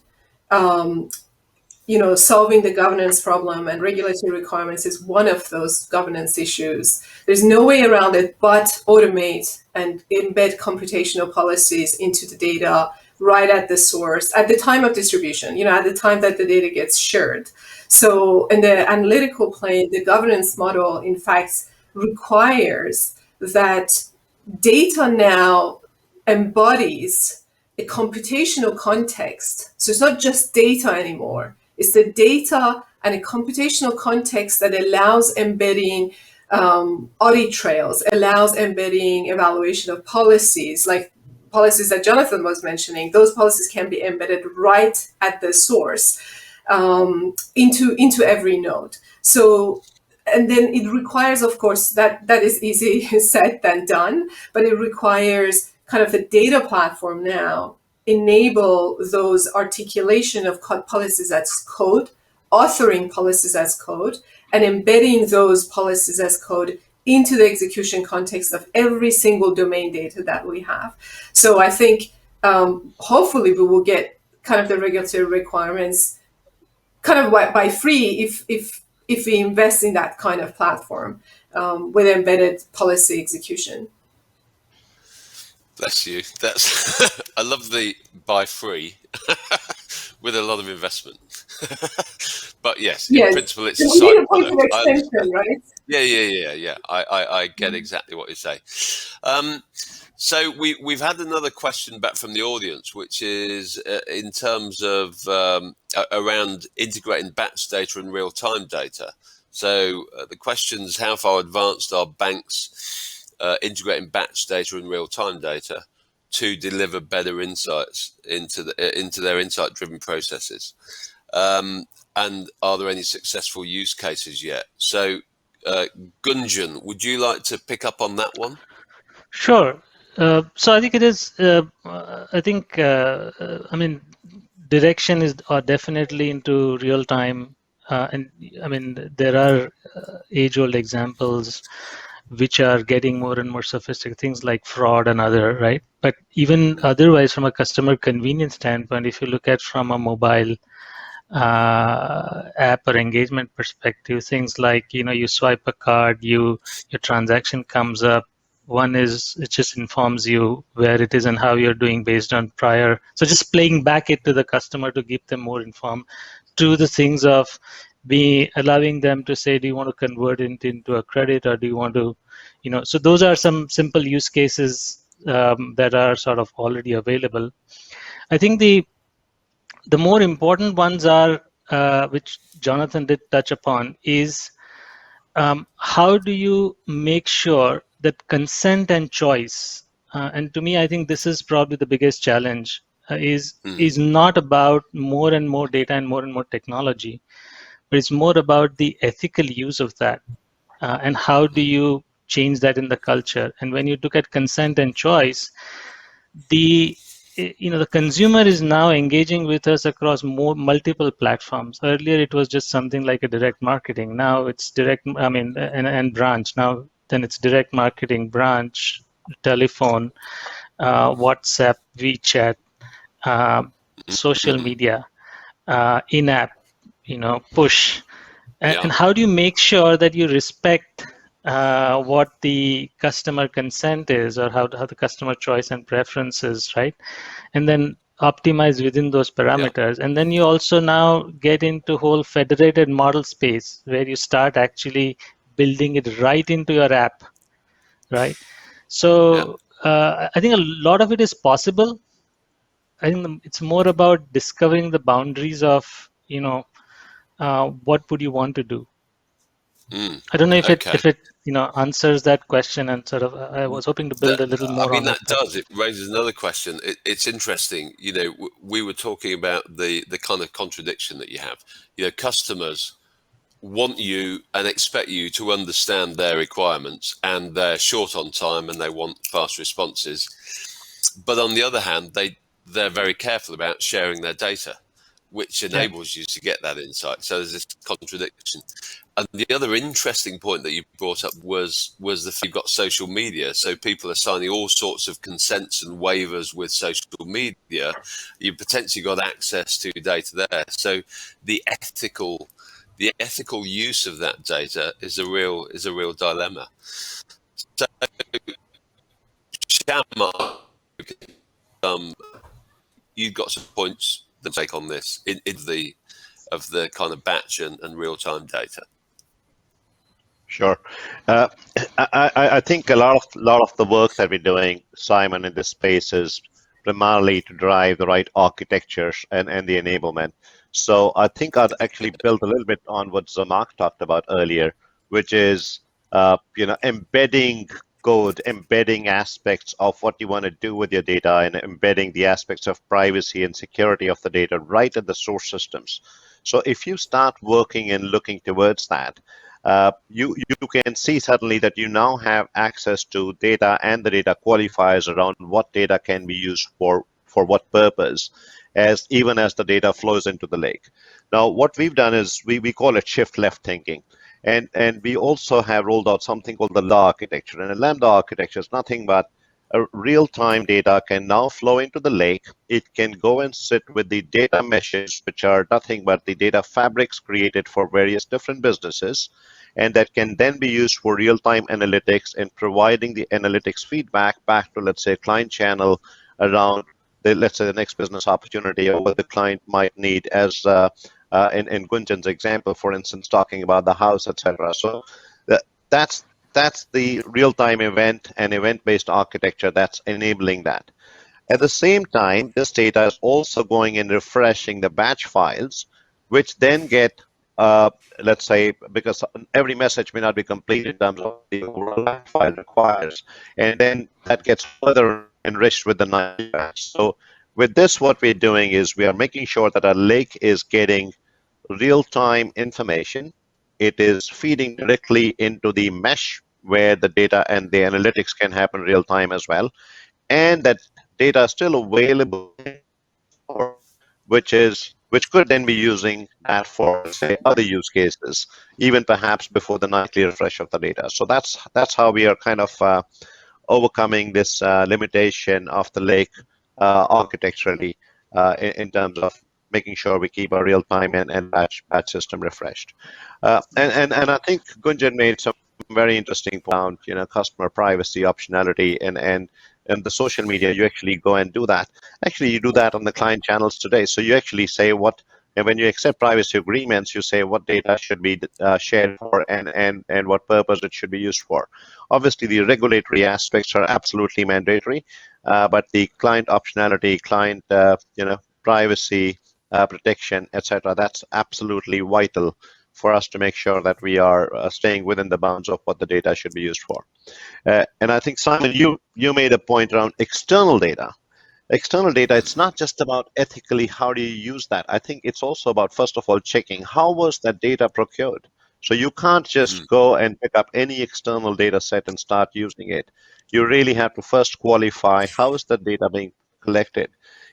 Speaker 7: solving the governance problem, and regulatory requirements is one of those governance issues. There's no way around it but automate and embed computational policies into the data right at the source, at the time of distribution, at the time that the data gets shared. So in the analytical plane, the governance model, in fact, requires that data now embodies a computational context. So it's not just data anymore. It's the data and a computational context that allows embedding audit trails, allows embedding evaluation of policies, like policies that Jonathan was mentioning. Those policies can be embedded right at the source into every node. So, and then it requires, of course, that is easy said than done, but it requires kind of the data platform now enable those articulation of policies as code, authoring policies as code, and embedding those policies as code into the execution context of every single domain data that we have. So I think hopefully we will get kind of the regulatory requirements kind of by free if we invest in that kind of platform with embedded policy execution.
Speaker 2: Bless you. That's I love the by free with a lot of investment. But yes, in principle, it's a side product.
Speaker 7: Right?
Speaker 2: Yeah. I get exactly what you say. So we've had another question back from the audience, which is in terms of around integrating batch data and real-time data. So the question is, how far advanced are banks integrating batch data and real-time data to deliver better insights into their insight-driven processes? And are there any successful use cases yet? So Gunjan, would you like to pick up on that one?
Speaker 5: Sure. So I think it is. I mean, direction is definitely into real time, and I mean there are age-old examples which are getting more and more sophisticated, things like fraud and other, right? But even otherwise, from a customer convenience standpoint, if you look at from a mobile app or engagement perspective, things like, you swipe a card, your transaction comes up. One is it just informs you where it is and how you're doing based on prior. So just playing back it to the customer to keep them more informed, to the things of allowing them to say, do you want to convert it into a credit, or do you want to, so those are some simple use cases that are sort of already available. I think the more important ones are, which Jonathan did touch upon, is how do you make sure that consent and choice, and to me, I think this is probably the biggest challenge, is not about more and more data and more technology, but it's more about the ethical use of that, and how do you change that in the culture. And when you look at consent and choice, the consumer is now engaging with us across multiple platforms. Earlier, it was just something like a direct marketing. Now it's direct, and branch. Now then it's direct marketing, branch, telephone, WhatsApp, WeChat, social media, in-app, push. And how do you make sure that you respect what the customer consent is, or how the customer choice and preferences, right? And then optimize within those parameters. And then you also now get into whole federated model space where you start actually building it right into your app, right? So I think a lot of it is possible. I think it's more about discovering the boundaries of, what would you want to do. I don't know if it answers that question, and sort of I was hoping to build a little more on
Speaker 2: that. Does it raises another question. It's interesting. We were talking about the kind of contradiction that you have. Customers want you and expect you to understand their requirements, and they're short on time and they want fast responses. But on the other hand, they're very careful about sharing their data, which enables you to get that insight. So there's this contradiction. And the other interesting point that you brought up was the fact you've got social media. So people are signing all sorts of consents and waivers with social media. You've potentially got access to data there. So the ethical use of that data is a real dilemma. So Shyam, you've got some points to take on this of the kind of batch and real-time data.
Speaker 4: Sure. I think a lot of the work that we're doing, Simon, in this space is primarily to drive the right architectures and the enablement. So I think I'd actually build a little bit on what Mark talked about earlier, which is embedding code, embedding aspects of what you want to do with your data, and embedding the aspects of privacy and security of the data right at the source systems. So if you start working and looking towards that, you can see suddenly that you now have access to data and the data qualifiers around what data can be used for what purpose, even as the data flows into the lake. Now, what we've done is we call it shift left thinking. And we also have rolled out something called the Lambda architecture. And a Lambda architecture is nothing but real-time data can now flow into the lake. It can go and sit with the data meshes, which are nothing but the data fabrics created for various different businesses, and that can then be used for real-time analytics and providing the analytics feedback back to, let's say, client channel around let's say the next business opportunity or what the client might need, as in Gunjan's example, for instance, talking about the house, etc. So that's the real-time event and event-based architecture that's enabling that. At the same time, this data is also going and refreshing the batch files, which then get, let's say, because every message may not be complete in terms of the overall batch file requires, and then that gets further enriched with the nice batch. So with this, what we're doing is we are making sure that our lake is getting real-time information. It is feeding directly into the mesh where the data and the analytics can happen real time as well, and that data is still available, which could then be using that for, say, other use cases, even perhaps before the nightly refresh of the data. So that's how we are kind of overcoming this limitation of the lake architecturally in terms of making sure we keep our real-time and batch system refreshed. And I think Gunjan made some very interesting point, customer privacy, optionality, and the social media. You actually go and do that. Actually, you do that on the client channels today. So you actually say and when you accept privacy agreements, you say what data should be shared for and what purpose it should be used for. Obviously, the regulatory aspects are absolutely mandatory, but the client optionality, client privacy protection, etc., that's absolutely vital for us to make sure that we are staying within the bounds of what the data should be used for. And I think, Simon, you made a point around external data. External data, it's not just about ethically how do you use that. I think it's also about, first of all, checking how was that data procured. So you can't just go and pick up any external data set and start using it. You really have to first qualify how is that data being collected.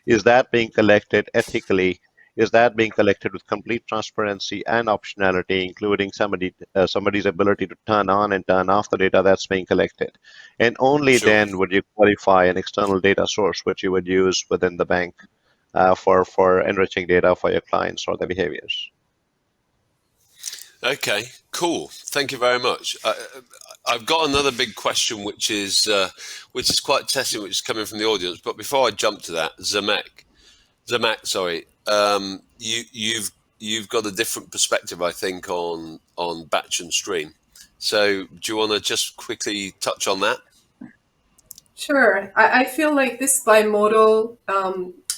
Speaker 4: Is that being collected ethically? Is that being collected with complete transparency and optionality, including somebody's ability to turn on and turn off the data that's being collected? And only then would you qualify an external data source which you would use within the bank for enriching data for your clients or their behaviors.
Speaker 2: Okay, cool. Thank you very much. I've got another big question, which is quite testing, which is coming from the audience. But before I jump to that, Zhamak, sorry, you've got a different perspective, I think, on batch and stream. So do you want to just quickly touch on that?
Speaker 7: Sure. I feel like this bimodal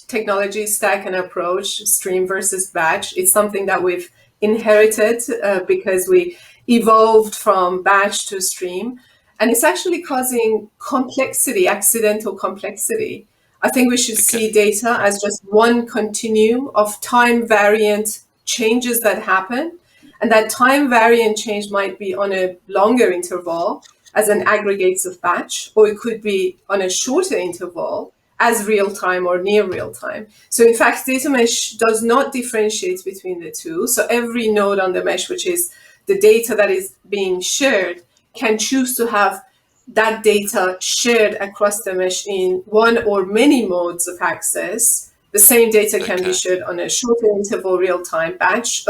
Speaker 7: technology stack and approach, stream versus batch, it's something that we've inherited because we evolved from batch to stream. And it's actually causing complexity, accidental complexity. I think we should see data as just one continuum of time variant changes that happen. And that time variant change might be on a longer interval as an aggregates of batch, or it could be on a shorter interval as real time or near real time. So in fact, data mesh does not differentiate between the two. So every node on the mesh, which is the data that is being shared, can choose to have that data shared across the mesh in one or many modes of access. The same data can be shared on a shorter interval real-time batch,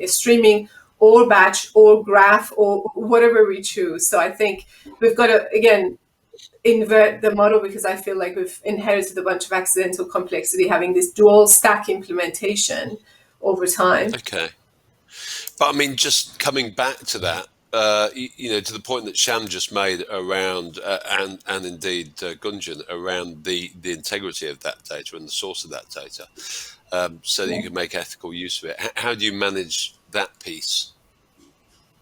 Speaker 7: streaming or batch or graph or whatever we choose. So I think we've got to, again, invert the model because I feel like we've inherited a bunch of accidental complexity having this dual stack implementation over time.
Speaker 2: Okay. But I mean, just coming back to that, to the point that Sham just made around, and indeed Gunjan, around the integrity of that data and the source of that data, so that you can make ethical use of it. How do you manage that piece?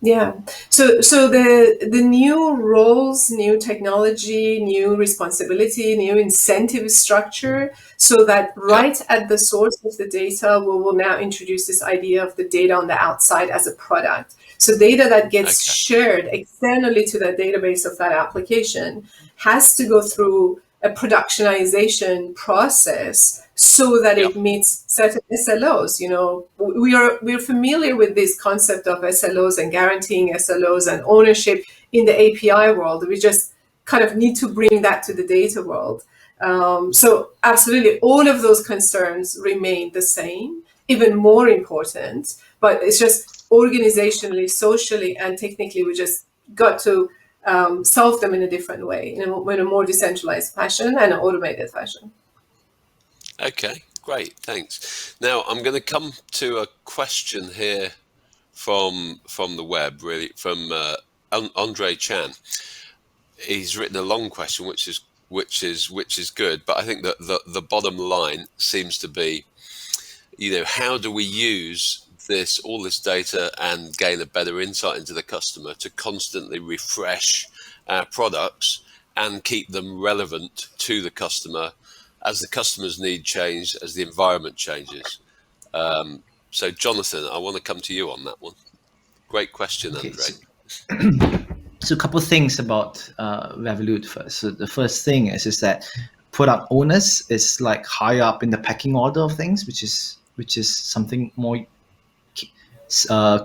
Speaker 7: Yeah. So the new roles, new technology, new responsibility, new incentive structure, so that right at the source of the data, we will now introduce this idea of the data on the outside as a product. So data that gets shared externally to the database of that application has to go through a productionization process so that it meets certain SLOs. You know, we're familiar with this concept of SLOs and guaranteeing SLOs and ownership in the API world. We just kind of need to bring that to the data world. So absolutely, all of those concerns remain the same, even more important, but it's just organizationally, socially, and technically, we just got to solve them in a different way, in a more decentralized fashion and an automated fashion.
Speaker 2: Okay, great, thanks. Now I'm going to come to a question here from the web, really, from Andre Chan. He's written a long question, which is good, but I think that the bottom line seems to be, you know, how do we use all this data and gain a better insight into the customer to constantly refresh our products and keep them relevant to the customer as the customer's need change, as the environment changes. So Jonathan, I want to come to you on that one. Great question, Andre.
Speaker 6: So a couple of things about Revolut first. So the first thing is that product owners is like higher up in the pecking order of things, which is something more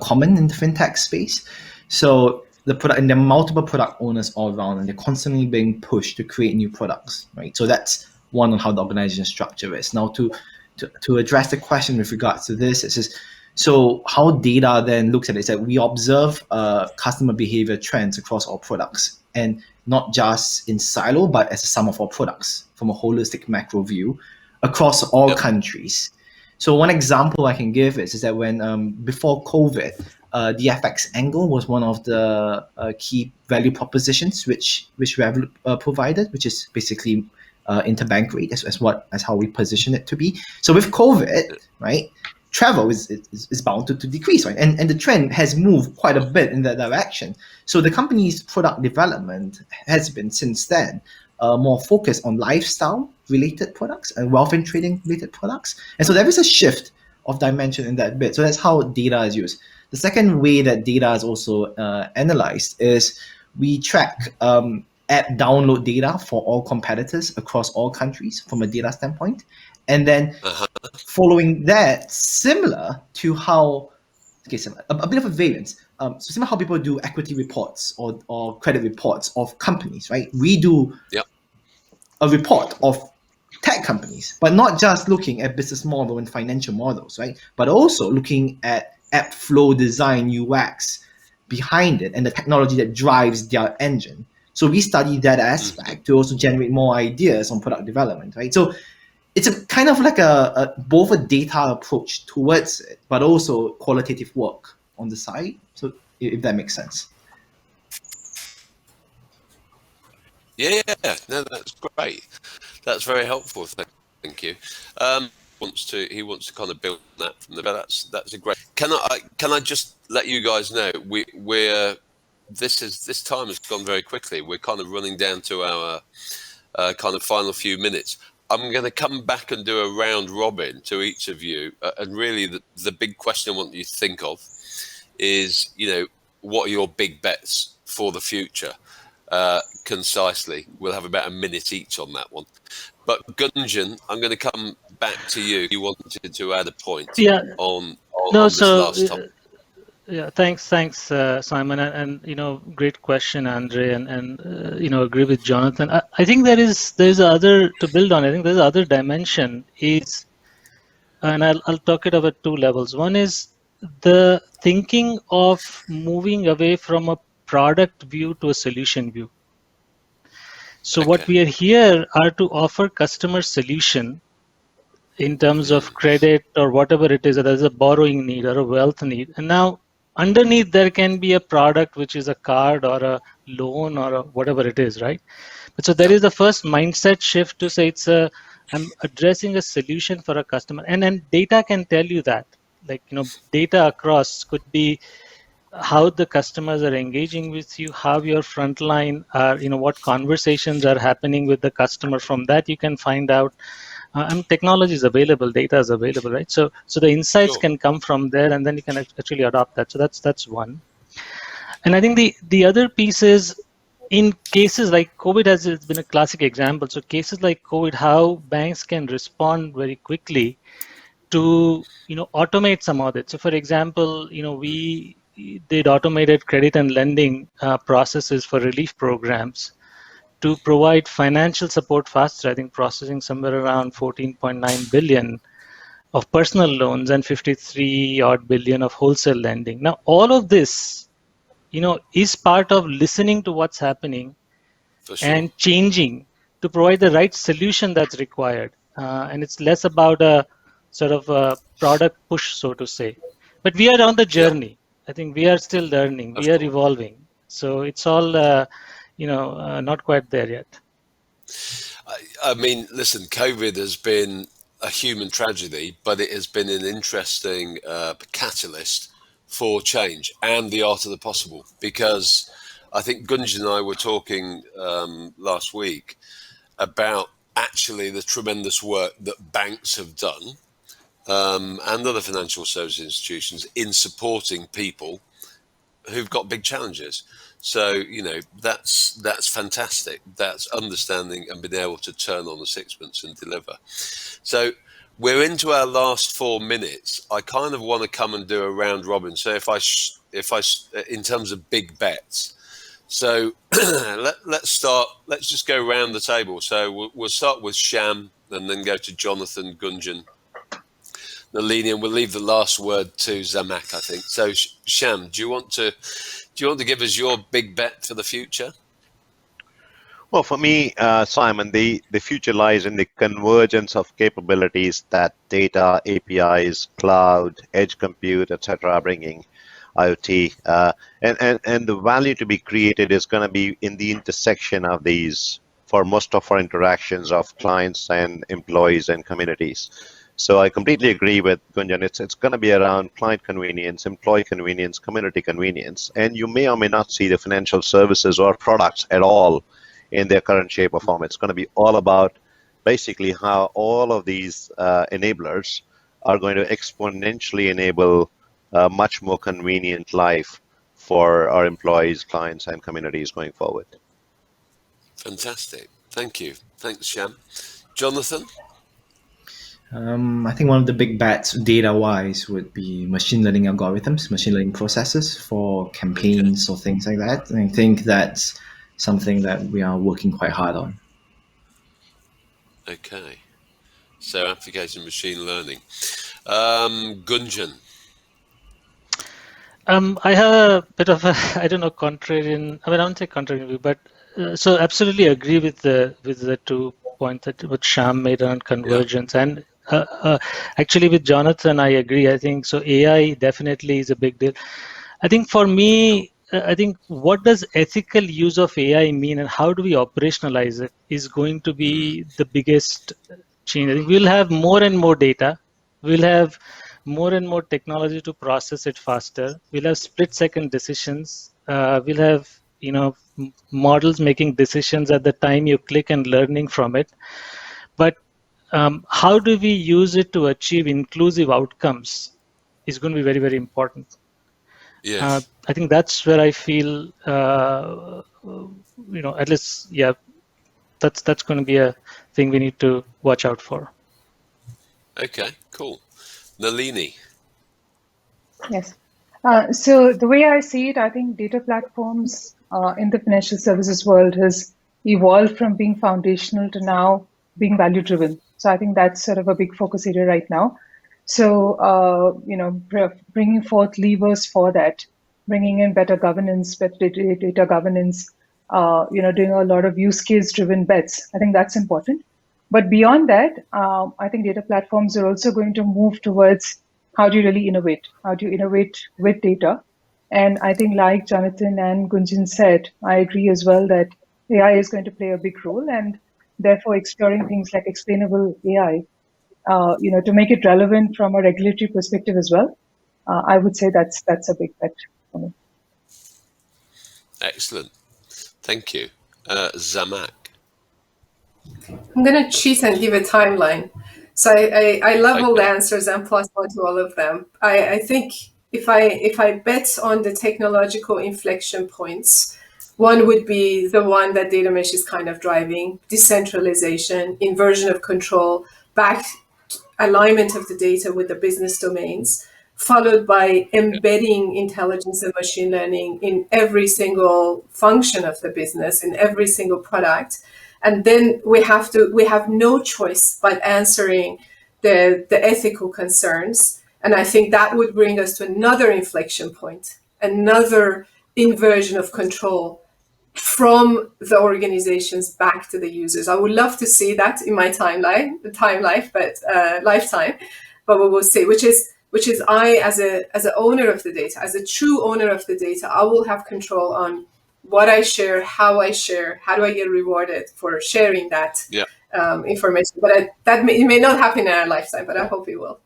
Speaker 6: common in the fintech space. So the product, and there are multiple product owners all around, and they're constantly being pushed to create new products, right? So that's one on how the organization structure is. Now to address the question with regards to this, it's just, so how data then looks at it is that we observe customer behavior trends across all products, and not just in silo, but as a sum of all products from a holistic macro view across all countries. So one example I can give is that when before COVID, the FX angle was one of the key value propositions which Revolut provided, which is basically interbank rate as how we position it to be. So with COVID, right, travel is bound to decrease, right? And the trend has moved quite a bit in that direction. So the company's product development has been since then more focused on lifestyle-related products and wealth and trading-related products. And so there is a shift of dimension in that bit. So that's how data is used. The second way that data is also analyzed is we track app download data for all competitors across all countries from a data standpoint. And then following that, similar to how, a bit of a variance. So similar how people do equity reports or credit reports of companies, right? We do a report of tech companies, but not just looking at business model and financial models, right? But also looking at app flow design, UX behind it, and the technology that drives their engine. So we study that aspect to also generate more ideas on product development, right? So it's a kind of like a both a data approach towards it, but also qualitative work on the side. So if that makes sense.
Speaker 2: Yeah, no, that's great. That's very helpful. Thank you. He wants to kind of build that from the. That's a great. Can I just let you guys know we're this time has gone very quickly. We're kind of running down to our kind of final few minutes. I'm going to come back and do a round robin to each of you, and really the big question I want you to think of is, you know, what are your big bets for the future? Concisely, we'll have about a minute each on that one. But Gunjan, I'm going to come back to you. You wanted to add a point on this last topic.
Speaker 5: Yeah, thanks, Simon, and you know, great question, Andre, and you know, agree with Jonathan. I think there's other to build on. I think there's other dimension is, and I'll talk it over two levels. One is the thinking of moving away from a product view to a solution view. So what we are here are to offer customer solution in terms of credit or whatever it is, that there's a borrowing need or a wealth need, and now underneath there can be a product which is a card or a loan or whatever it is, right? But so there is the first mindset shift to say I'm addressing a solution for a customer, and then data can tell you that, like, you know, data across could be how the customers are engaging with you, how your frontline are, you know, what conversations are happening with the customer. From that you can find out. And technology is available, data is available, right? So the insights can come from there, and then you can actually adopt that. So that's one. And I think the other piece is in cases like COVID has been a classic example. So cases like COVID, how banks can respond very quickly to automate some of it. So for example, we did automated credit and lending processes for relief programs to provide financial support faster. I think processing somewhere around 14.9 billion of personal loans and 53 odd billion of wholesale lending. Now all of this is part of listening to what's happening and changing to provide the right solution that's required. And it's less about a sort of a product push, so to say. But we are on the journey. I think we are still learning. We are evolving. So it's all, not quite there yet.
Speaker 2: I mean, listen, COVID has been a human tragedy, but it has been an interesting catalyst for change and the art of the possible, because I think Gunjan and I were talking last week about actually the tremendous work that banks have done and other financial service institutions in supporting people who've got big challenges. So, that's fantastic. That's understanding and being able to turn on the sixpence and deliver. So we're into our last 4 minutes. I kind of want to come and do a round robin. So if I in terms of big bets, so let's start. Let's just go around the table. So we'll start with Sham and then go to Jonathan, Gunjan, Nalini, and we'll leave the last word to Zamak, I think. So Sham, do you want to give us your big bet for the future?
Speaker 4: Well, for me, Simon, the future lies in the convergence of capabilities that data, APIs, cloud, edge compute, etc. are bringing, IoT, and the value to be created is going to be in the intersection of these for most of our interactions of clients and employees and communities. So I completely agree with Gunjan. It's going to be around client convenience, employee convenience, community convenience, and you may or may not see the financial services or products at all in their current shape or form. It's going to be all about basically how all of these enablers are going to exponentially enable a much more convenient life for our employees, clients, and communities going forward.
Speaker 2: Fantastic. Thank you. Thanks, Sham. Jonathan?
Speaker 6: I think one of the big bets data-wise would be machine learning algorithms, machine learning processes for campaigns or things like that. And I think that's something that we are working quite hard on.
Speaker 2: Okay. So application machine learning. Gunjan?
Speaker 5: I have a bit of a, contrarian, I won't say contrarian view, but so absolutely agree with the 2 points that what Sham made on convergence. And actually with Jonathan, I agree. I think so AI definitely is a big deal. I think for me, I think what does ethical use of AI mean and how do we operationalize it is going to be the biggest change. I think we'll have more and more data. We'll have more and more technology to process it faster. We'll have split-second decisions. We'll have models making decisions at the time you click and learning from it. But how do we use it to achieve inclusive outcomes is going to be very, very important.
Speaker 2: Yes.
Speaker 5: I think that's where I feel, at least, that's going to be a thing we need to watch out for.
Speaker 2: Okay, cool. Nalini?
Speaker 3: Yes. So the way I see it, I think data platforms in the financial services world has evolved from being foundational to now being value-driven. So I think that's sort of a big focus area right now. So, bringing forth levers for that, bringing in better governance, better data governance, doing a lot of use case driven bets. I think that's important. But beyond that, I think data platforms are also going to move towards how do you really innovate? How do you innovate with data? And I think like Jonathan and Gunjan said, I agree as well that AI is going to play a big role, and therefore exploring things like explainable AI, to make it relevant from a regulatory perspective as well. I would say that's a big bet for me.
Speaker 2: Excellent. Thank you. Zamak?
Speaker 7: I'm going to cheat and give a timeline. So I love all the answers and plus one to all of them. I think if I bet on the technological inflection points, One would be the one that data mesh is kind of driving: decentralization, inversion of control, back alignment of the data with the business domains, followed by embedding intelligence and machine learning in every single function of the business, in every single product. And then we have no choice but answering the ethical concerns. And I think that would bring us to another inflection point, another inversion of control from the organizations back to the users. I would love to see that in my lifetime, but we will see, which is I, as an owner of the data, as a true owner of the data, I will have control on what I share, how do I get rewarded for sharing that information. But it may not happen in our lifetime, but I hope it will.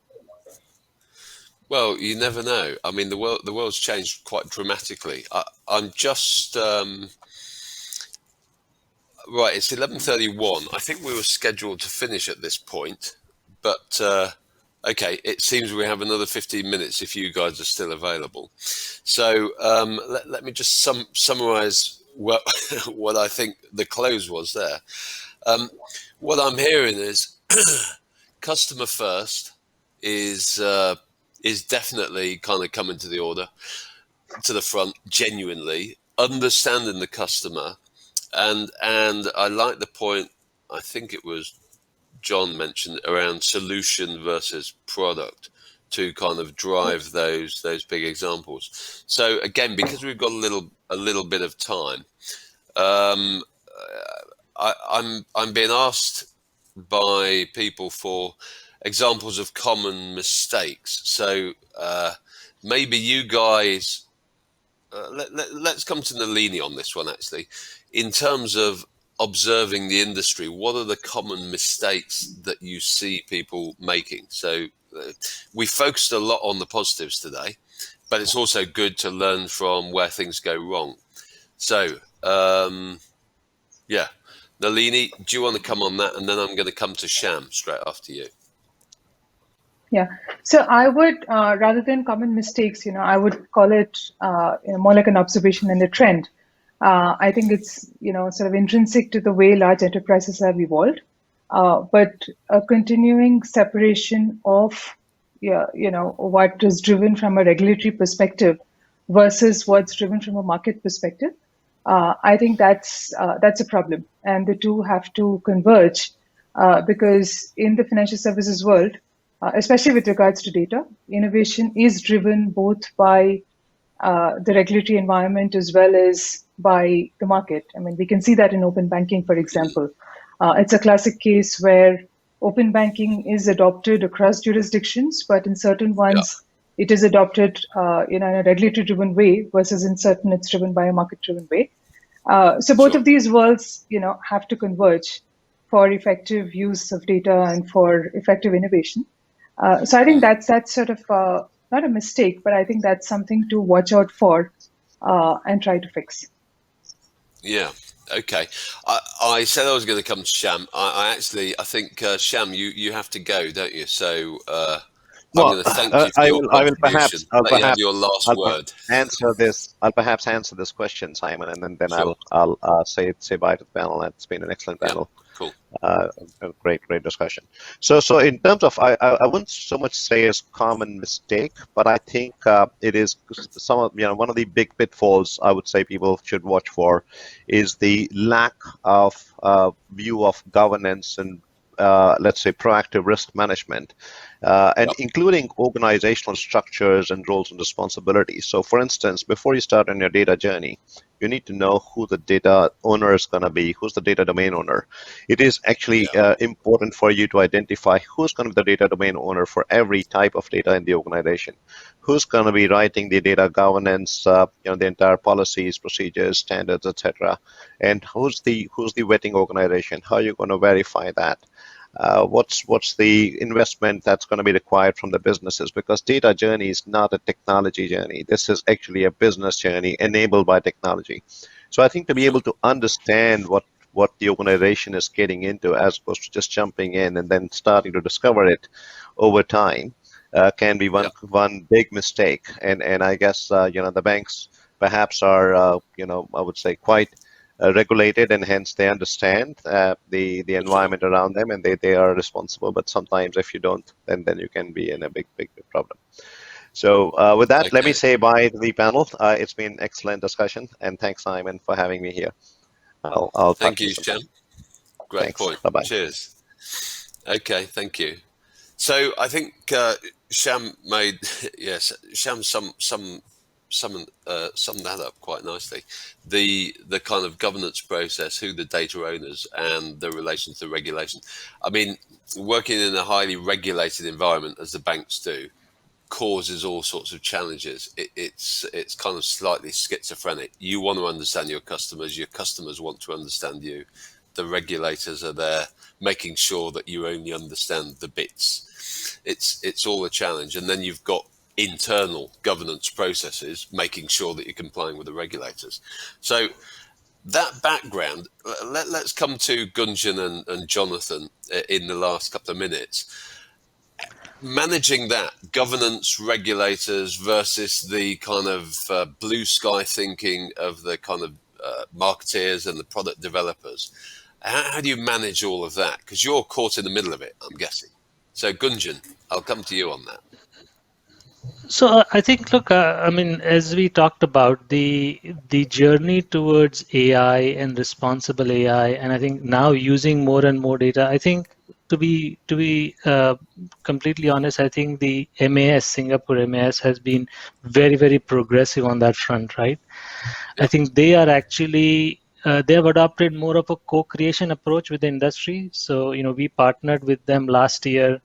Speaker 2: Well, you never know. I mean, the world's changed quite dramatically. I'm just right. It's 11:31. I think we were scheduled to finish at this point, but okay. It seems we have another 15 minutes if you guys are still available. So let me just summarize what I think the close was there. What I'm hearing is customer first is definitely kind of coming to the front, genuinely understanding the customer, and I like the point, I think it was John mentioned, around solution versus product to kind of drive those big examples. So again, because we've got a little bit of time, I'm being asked by people for examples of common mistakes. So maybe you guys, let's come to Nalini on this one, actually. In terms of observing the industry, what are the common mistakes that you see people making? So we focused a lot on the positives today, but it's also good to learn from where things go wrong. So yeah, Nalini, do you want to come on that? And then I'm going to come to Sham straight after you.
Speaker 3: Yeah, so I would, rather than common mistakes, I would call it more like an observation and a trend. I think it's, sort of intrinsic to the way large enterprises have evolved, but a continuing separation of, what is driven from a regulatory perspective versus what's driven from a market perspective. I think that's a problem, and the two have to converge because in the financial services world, especially with regards to data, innovation is driven both by the regulatory environment as well as by the market. I mean, we can see that in open banking, for example. It's a classic case where open banking is adopted across jurisdictions, but in certain ones, it is adopted in a regulatory-driven way versus in certain it's driven by a market-driven way. So both of these worlds, have to converge for effective use of data and for effective innovation. So I think that's sort of not a mistake, but I think that's something to watch out for and try to fix.
Speaker 2: Yeah. Okay. I said I was going to come to Sham. I think Sham, you have to go, don't you? So I'm going to thank you for your contribution.
Speaker 4: I'll perhaps
Speaker 2: have your last word.
Speaker 4: I'll perhaps answer this question, Simon, and then
Speaker 2: Sure.
Speaker 4: I'll say bye to the panel. It's been an excellent panel.
Speaker 2: Cool.
Speaker 4: A great discussion. So in terms of, I wouldn't so much say it's common mistake, but I think it is one of the big pitfalls I would say people should watch for is the lack of view of governance and let's say proactive risk management, and including organizational structures and roles and responsibilities. So for instance, before you start on your data journey, you need to know who the data owner is going to be, who's the data domain owner. It is actually important for you to identify who's going to be the data domain owner for every type of data in the organization, who's going to be writing the data governance, the entire policies, procedures, standards, etc., and who's the vetting organization. How are you going to verify that? What's the investment that's going to be required from the businesses? Because data journey is not a technology journey. This is actually a business journey enabled by technology. So I think to be able to understand what the organization is getting into, as opposed to just jumping in and then starting to discover it over time, can be one big mistake. And I guess the banks perhaps are, I would say quite regulated, and hence they understand the environment around them, and they are responsible. But sometimes if you don't, then you can be in a big problem. So with that, let me say bye to the panel. It's been excellent discussion, and thanks, Simon, for having me here. I'll
Speaker 2: thank you, Sham. Great point.
Speaker 4: Bye-bye.
Speaker 2: Cheers. Okay, thank you. So I think Sham made Sham summed that up quite nicely. The kind of governance process, who the data owners, and the relation to the regulation. I mean, working in a highly regulated environment, as the banks do, causes all sorts of challenges. It's kind of slightly schizophrenic. You want to understand your customers want to understand you. The regulators are there making sure that you only understand the bits. It's all a challenge. And then you've got internal governance processes making sure that you're complying with the regulators. So that background, let's come to Gunjan and Jonathan in the last couple of minutes. Managing that governance, regulators versus the kind of blue sky thinking of the kind of marketeers and the product developers. How do you manage all of that? Because you're caught in the middle of it, I'm guessing. So Gunjan, I'll come to you on that.
Speaker 5: So I think, look, I mean, as we talked about, the journey towards AI and responsible AI, and I think now using more and more data, I think to be completely honest, I think the MAS, Singapore MAS, has been very, very progressive on that front, right? I think they are actually, they have adopted more of a co-creation approach with the industry. So, we partnered with them last year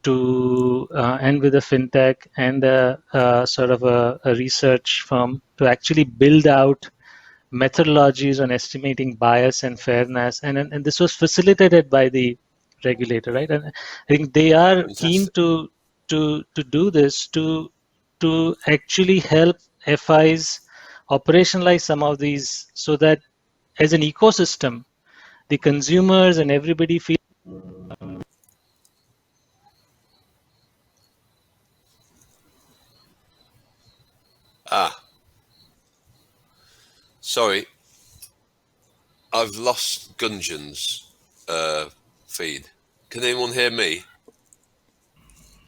Speaker 5: to and with a fintech and sort of a research firm to actually build out methodologies on estimating bias and fairness, and this was facilitated by the regulator, right? And I think they are keen to do this to actually help FIs operationalize some of these, so that as an ecosystem, the consumers and everybody feel.
Speaker 2: Sorry, I've lost Gunjan's feed. Can anyone hear me?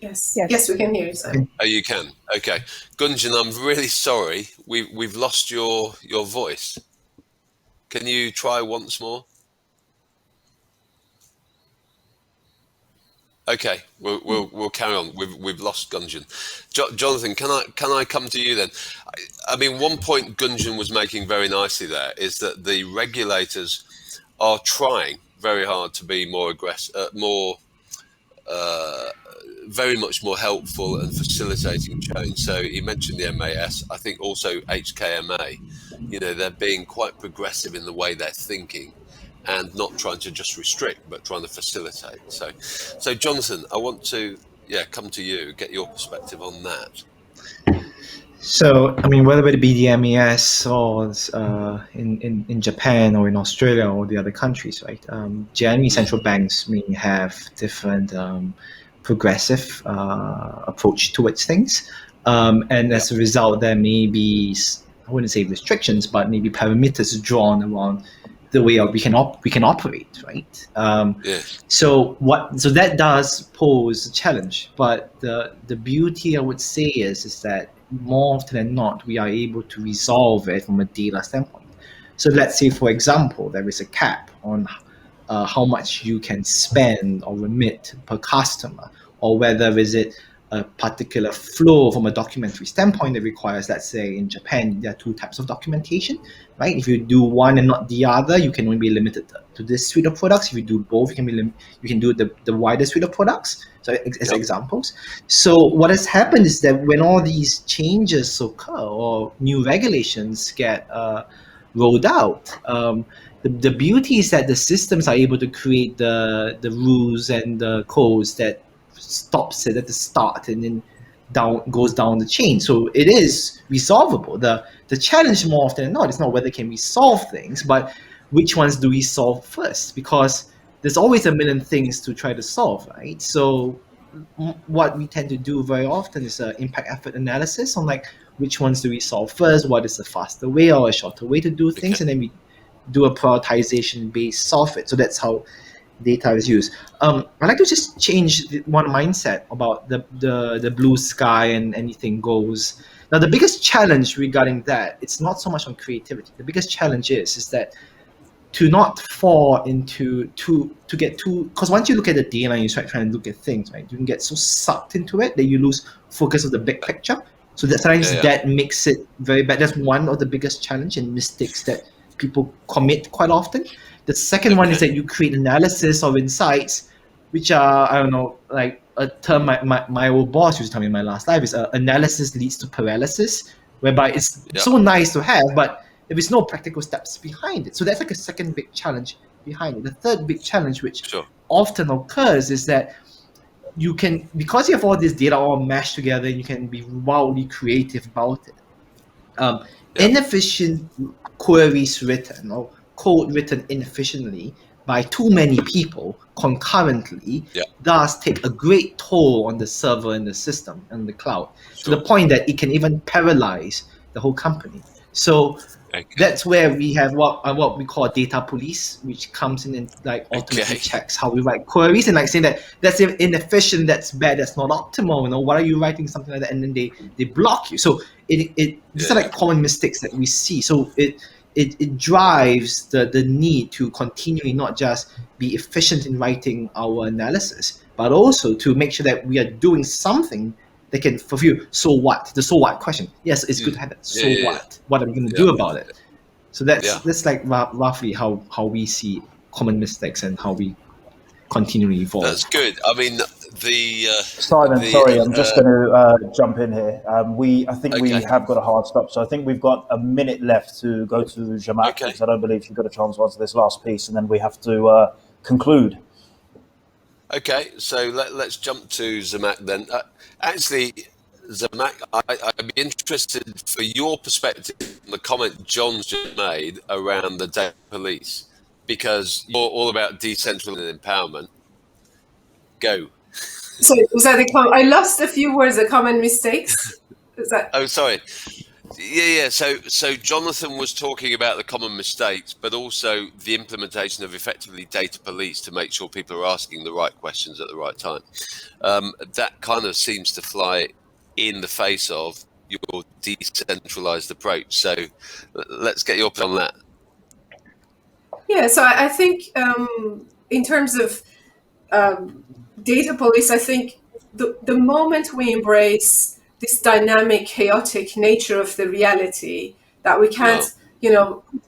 Speaker 7: Yes, we can hear you, Simon.
Speaker 2: Oh, you can. Okay, Gunjan, I'm really sorry. We've lost your voice. Can you try once more? Okay, we'll carry on. We've lost Gunjan. Jonathan, can I come to you then? I mean, one point Gunjan was making very nicely there is that the regulators are trying very hard to be more aggressive, very much more helpful and facilitating change. So he mentioned the MAS. I think also HKMA. They're being quite progressive in the way they're thinking, and not trying to just restrict, but trying to facilitate. So Jonathan, I want to come to you, get your perspective on that.
Speaker 6: So, I mean, whether it be the MAS or in Japan or in Australia or the other countries, right? Generally, central banks may have different progressive approach towards things, and as a result, there may be, I wouldn't say restrictions, but maybe parameters drawn around the way we can operate, right? So that does pose a challenge, but the beauty, I would say, is that more often than not, we are able to resolve it from a data standpoint. So let's say, for example, there is a cap on how much you can spend or remit per customer, or whether is it a particular flow from a documentary standpoint that requires, let's say in Japan, there are two types of documentation, right? If you do one and not the other, you can only be limited to this suite of products. If you do both, you can do the wider suite of products. So as examples. So what has happened is that when all these changes occur or new regulations get rolled out, the beauty is that the systems are able to create the rules and the codes that stops it at the start and then goes down the chain. So it is resolvable. The challenge more often than not is not whether can we solve things, but which ones do we solve first? Because there's always a million things to try to solve, right? So what we tend to do very often is impact effort analysis on like which ones do we solve first, what is a faster way or a shorter way to do things, and then we do a prioritization based solve it. So that's how data is used. I'd like to just change one mindset about the blue sky and anything goes. Now, the biggest challenge regarding that, it's not so much on creativity. The biggest challenge is that to not fall into to get too, because once you look at the data and you start trying to look at things, right, you can get so sucked into it that you lose focus of the big picture. So that sometimes that makes it very bad. That's one of the biggest challenge and mistakes that people commit quite often. The second one is that you create analysis of insights, which are, I don't know, like a term my old boss used to tell me in my last life is analysis leads to paralysis, whereby it's so nice to have, but if there's no practical steps behind it. So that's like a second big challenge behind it. The third big challenge, which often occurs, is that you can, because you have all this data all mashed together, you can be wildly creative about it. Inefficient queries written or code written inefficiently by too many people concurrently does take a great toll on the server and the system and the cloud, to the point that it can even paralyze the whole company. So that's where we have what we call data police, which comes in and like automatically checks how we write queries and like saying that that's inefficient, that's bad, that's not optimal. You know, why are you writing something like that? And then they block you. So these are like common mistakes that we see. So it drives the need to continually not just be efficient in writing our analysis, but also to make sure that we are doing something that can fulfill the so what question. Yes, it's good to have that. So what? What are we going to do about it? So that's like roughly how we see common mistakes and how we continually evolve.
Speaker 2: That's good. I mean,
Speaker 1: Simon, sorry, I'm just going to jump in here. I think we have got a hard stop, so I think we've got a minute left to go to Zhamak, because I don't believe you've got a chance to answer this last piece, and then we have to conclude.
Speaker 2: Okay, so let's jump to Zhamak then. Actually, Zhamak, I'd be interested for your perspective on the comment John's just made around the data police, because you're all about decentralized empowerment. Go.
Speaker 7: So was that I lost a few words. The common mistakes. Is that?
Speaker 2: Oh, sorry. Yeah. So Jonathan was talking about the common mistakes, but also the implementation of effectively data police to make sure people are asking the right questions at the right time. That kind of seems to fly in the face of your decentralized approach. So let's get your opinion on that.
Speaker 7: Yeah. So I think in terms of data police, I think the moment we embrace this dynamic, chaotic nature of the reality, that we can't,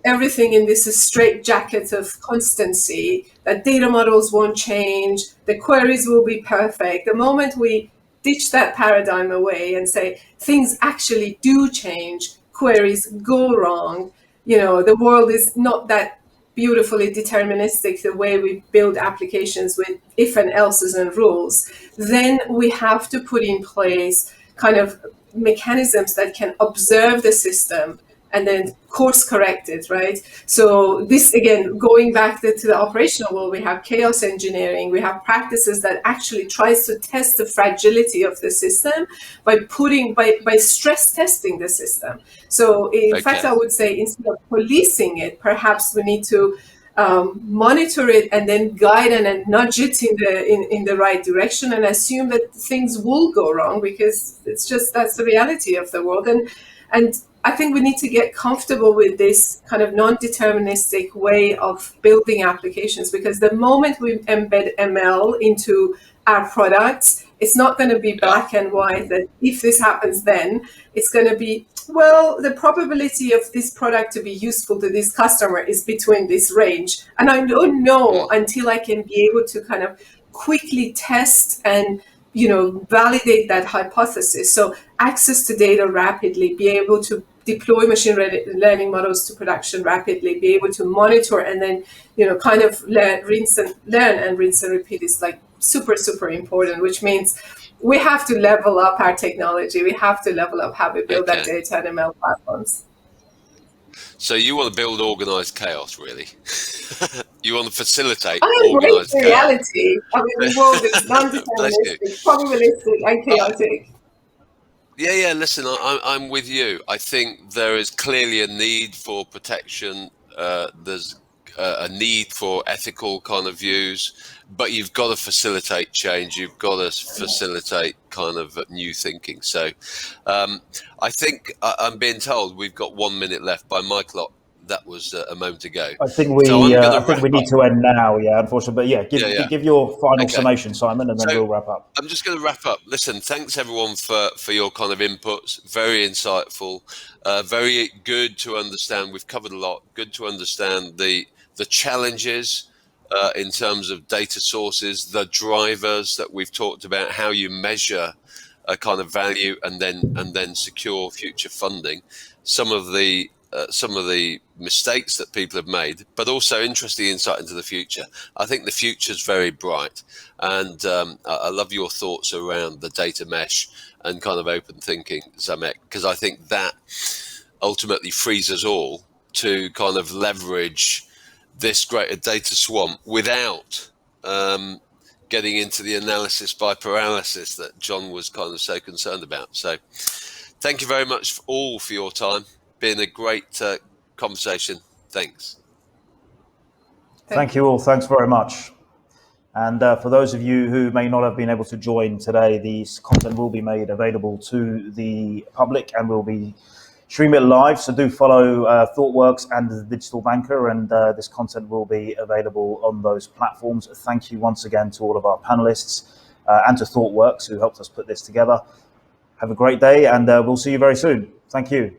Speaker 7: everything in this straitjacket of constancy, that data models won't change, the queries will be perfect. The moment we ditch that paradigm away and say things actually do change, queries go wrong, the world is not that beautifully deterministic, the way we build applications with if and else's and rules, then we have to put in place kind of mechanisms that can observe the system and then course correct it, right? So this, again, going back to the operational world, we have chaos engineering, we have practices that actually tries to test the fragility of the system by stress testing the system. So in fact, I would say instead of policing it, perhaps we need to monitor it and then guide and nudge it in the right direction, and assume that things will go wrong, because it's just, that's the reality of the world. And I think we need to get comfortable with this kind of non-deterministic way of building applications, because the moment we embed ML into our products, it's not going to be black and white, that if this happens, then it's going to be, well, the probability of this product to be useful to this customer is between this range. And I don't know until I can be able to kind of quickly test and validate that hypothesis. So access to data rapidly, be able to deploy machine learning models to production rapidly, be able to monitor and then, kind of rinse and repeat is like super, super important, which means we have to level up our technology. We have to level up how we build that data and ML platforms.
Speaker 2: So you want to build organized chaos, really? You want to facilitate
Speaker 7: organized
Speaker 2: chaos?
Speaker 7: Reality. I mean, the world is non-deterministic, probabilistic, and chaotic.
Speaker 2: Yeah. Listen, I'm with you. I think there is clearly a need for protection. There's a need for ethical kind of views, but you've got to facilitate change. You've got to facilitate kind of new thinking. So I think I'm being told we've got 1 minute left by my clock. That was a moment ago.
Speaker 1: I think we need to end now. Yeah, unfortunately, but give your final summation, Simon, and then we'll wrap up.
Speaker 2: I'm just going to wrap up. Listen, thanks everyone for your kind of inputs. Very insightful. Very good to understand. We've covered a lot. Good to understand the challenges in terms of data sources, the drivers that we've talked about, how you measure a kind of value, and then secure future funding. Some of the mistakes that people have made, but also interesting insight into the future. I think the future's very bright, and I love your thoughts around the data mesh and kind of open thinking, Zamek, because I think that ultimately frees us all to kind of leverage this greater data swamp without getting into the analysis by paralysis that John was kind of so concerned about. So thank you very much all for your time. Been a great conversation. Thanks.
Speaker 1: Thank you all. Thanks very much. And for those of you who may not have been able to join today, this content will be made available to the public and we'll be streaming it live. So do follow Thoughtworks and the Digital Banker, and this content will be available on those platforms. Thank you once again to all of our panelists and to Thoughtworks who helped us put this together. Have a great day, and we'll see you very soon. Thank you.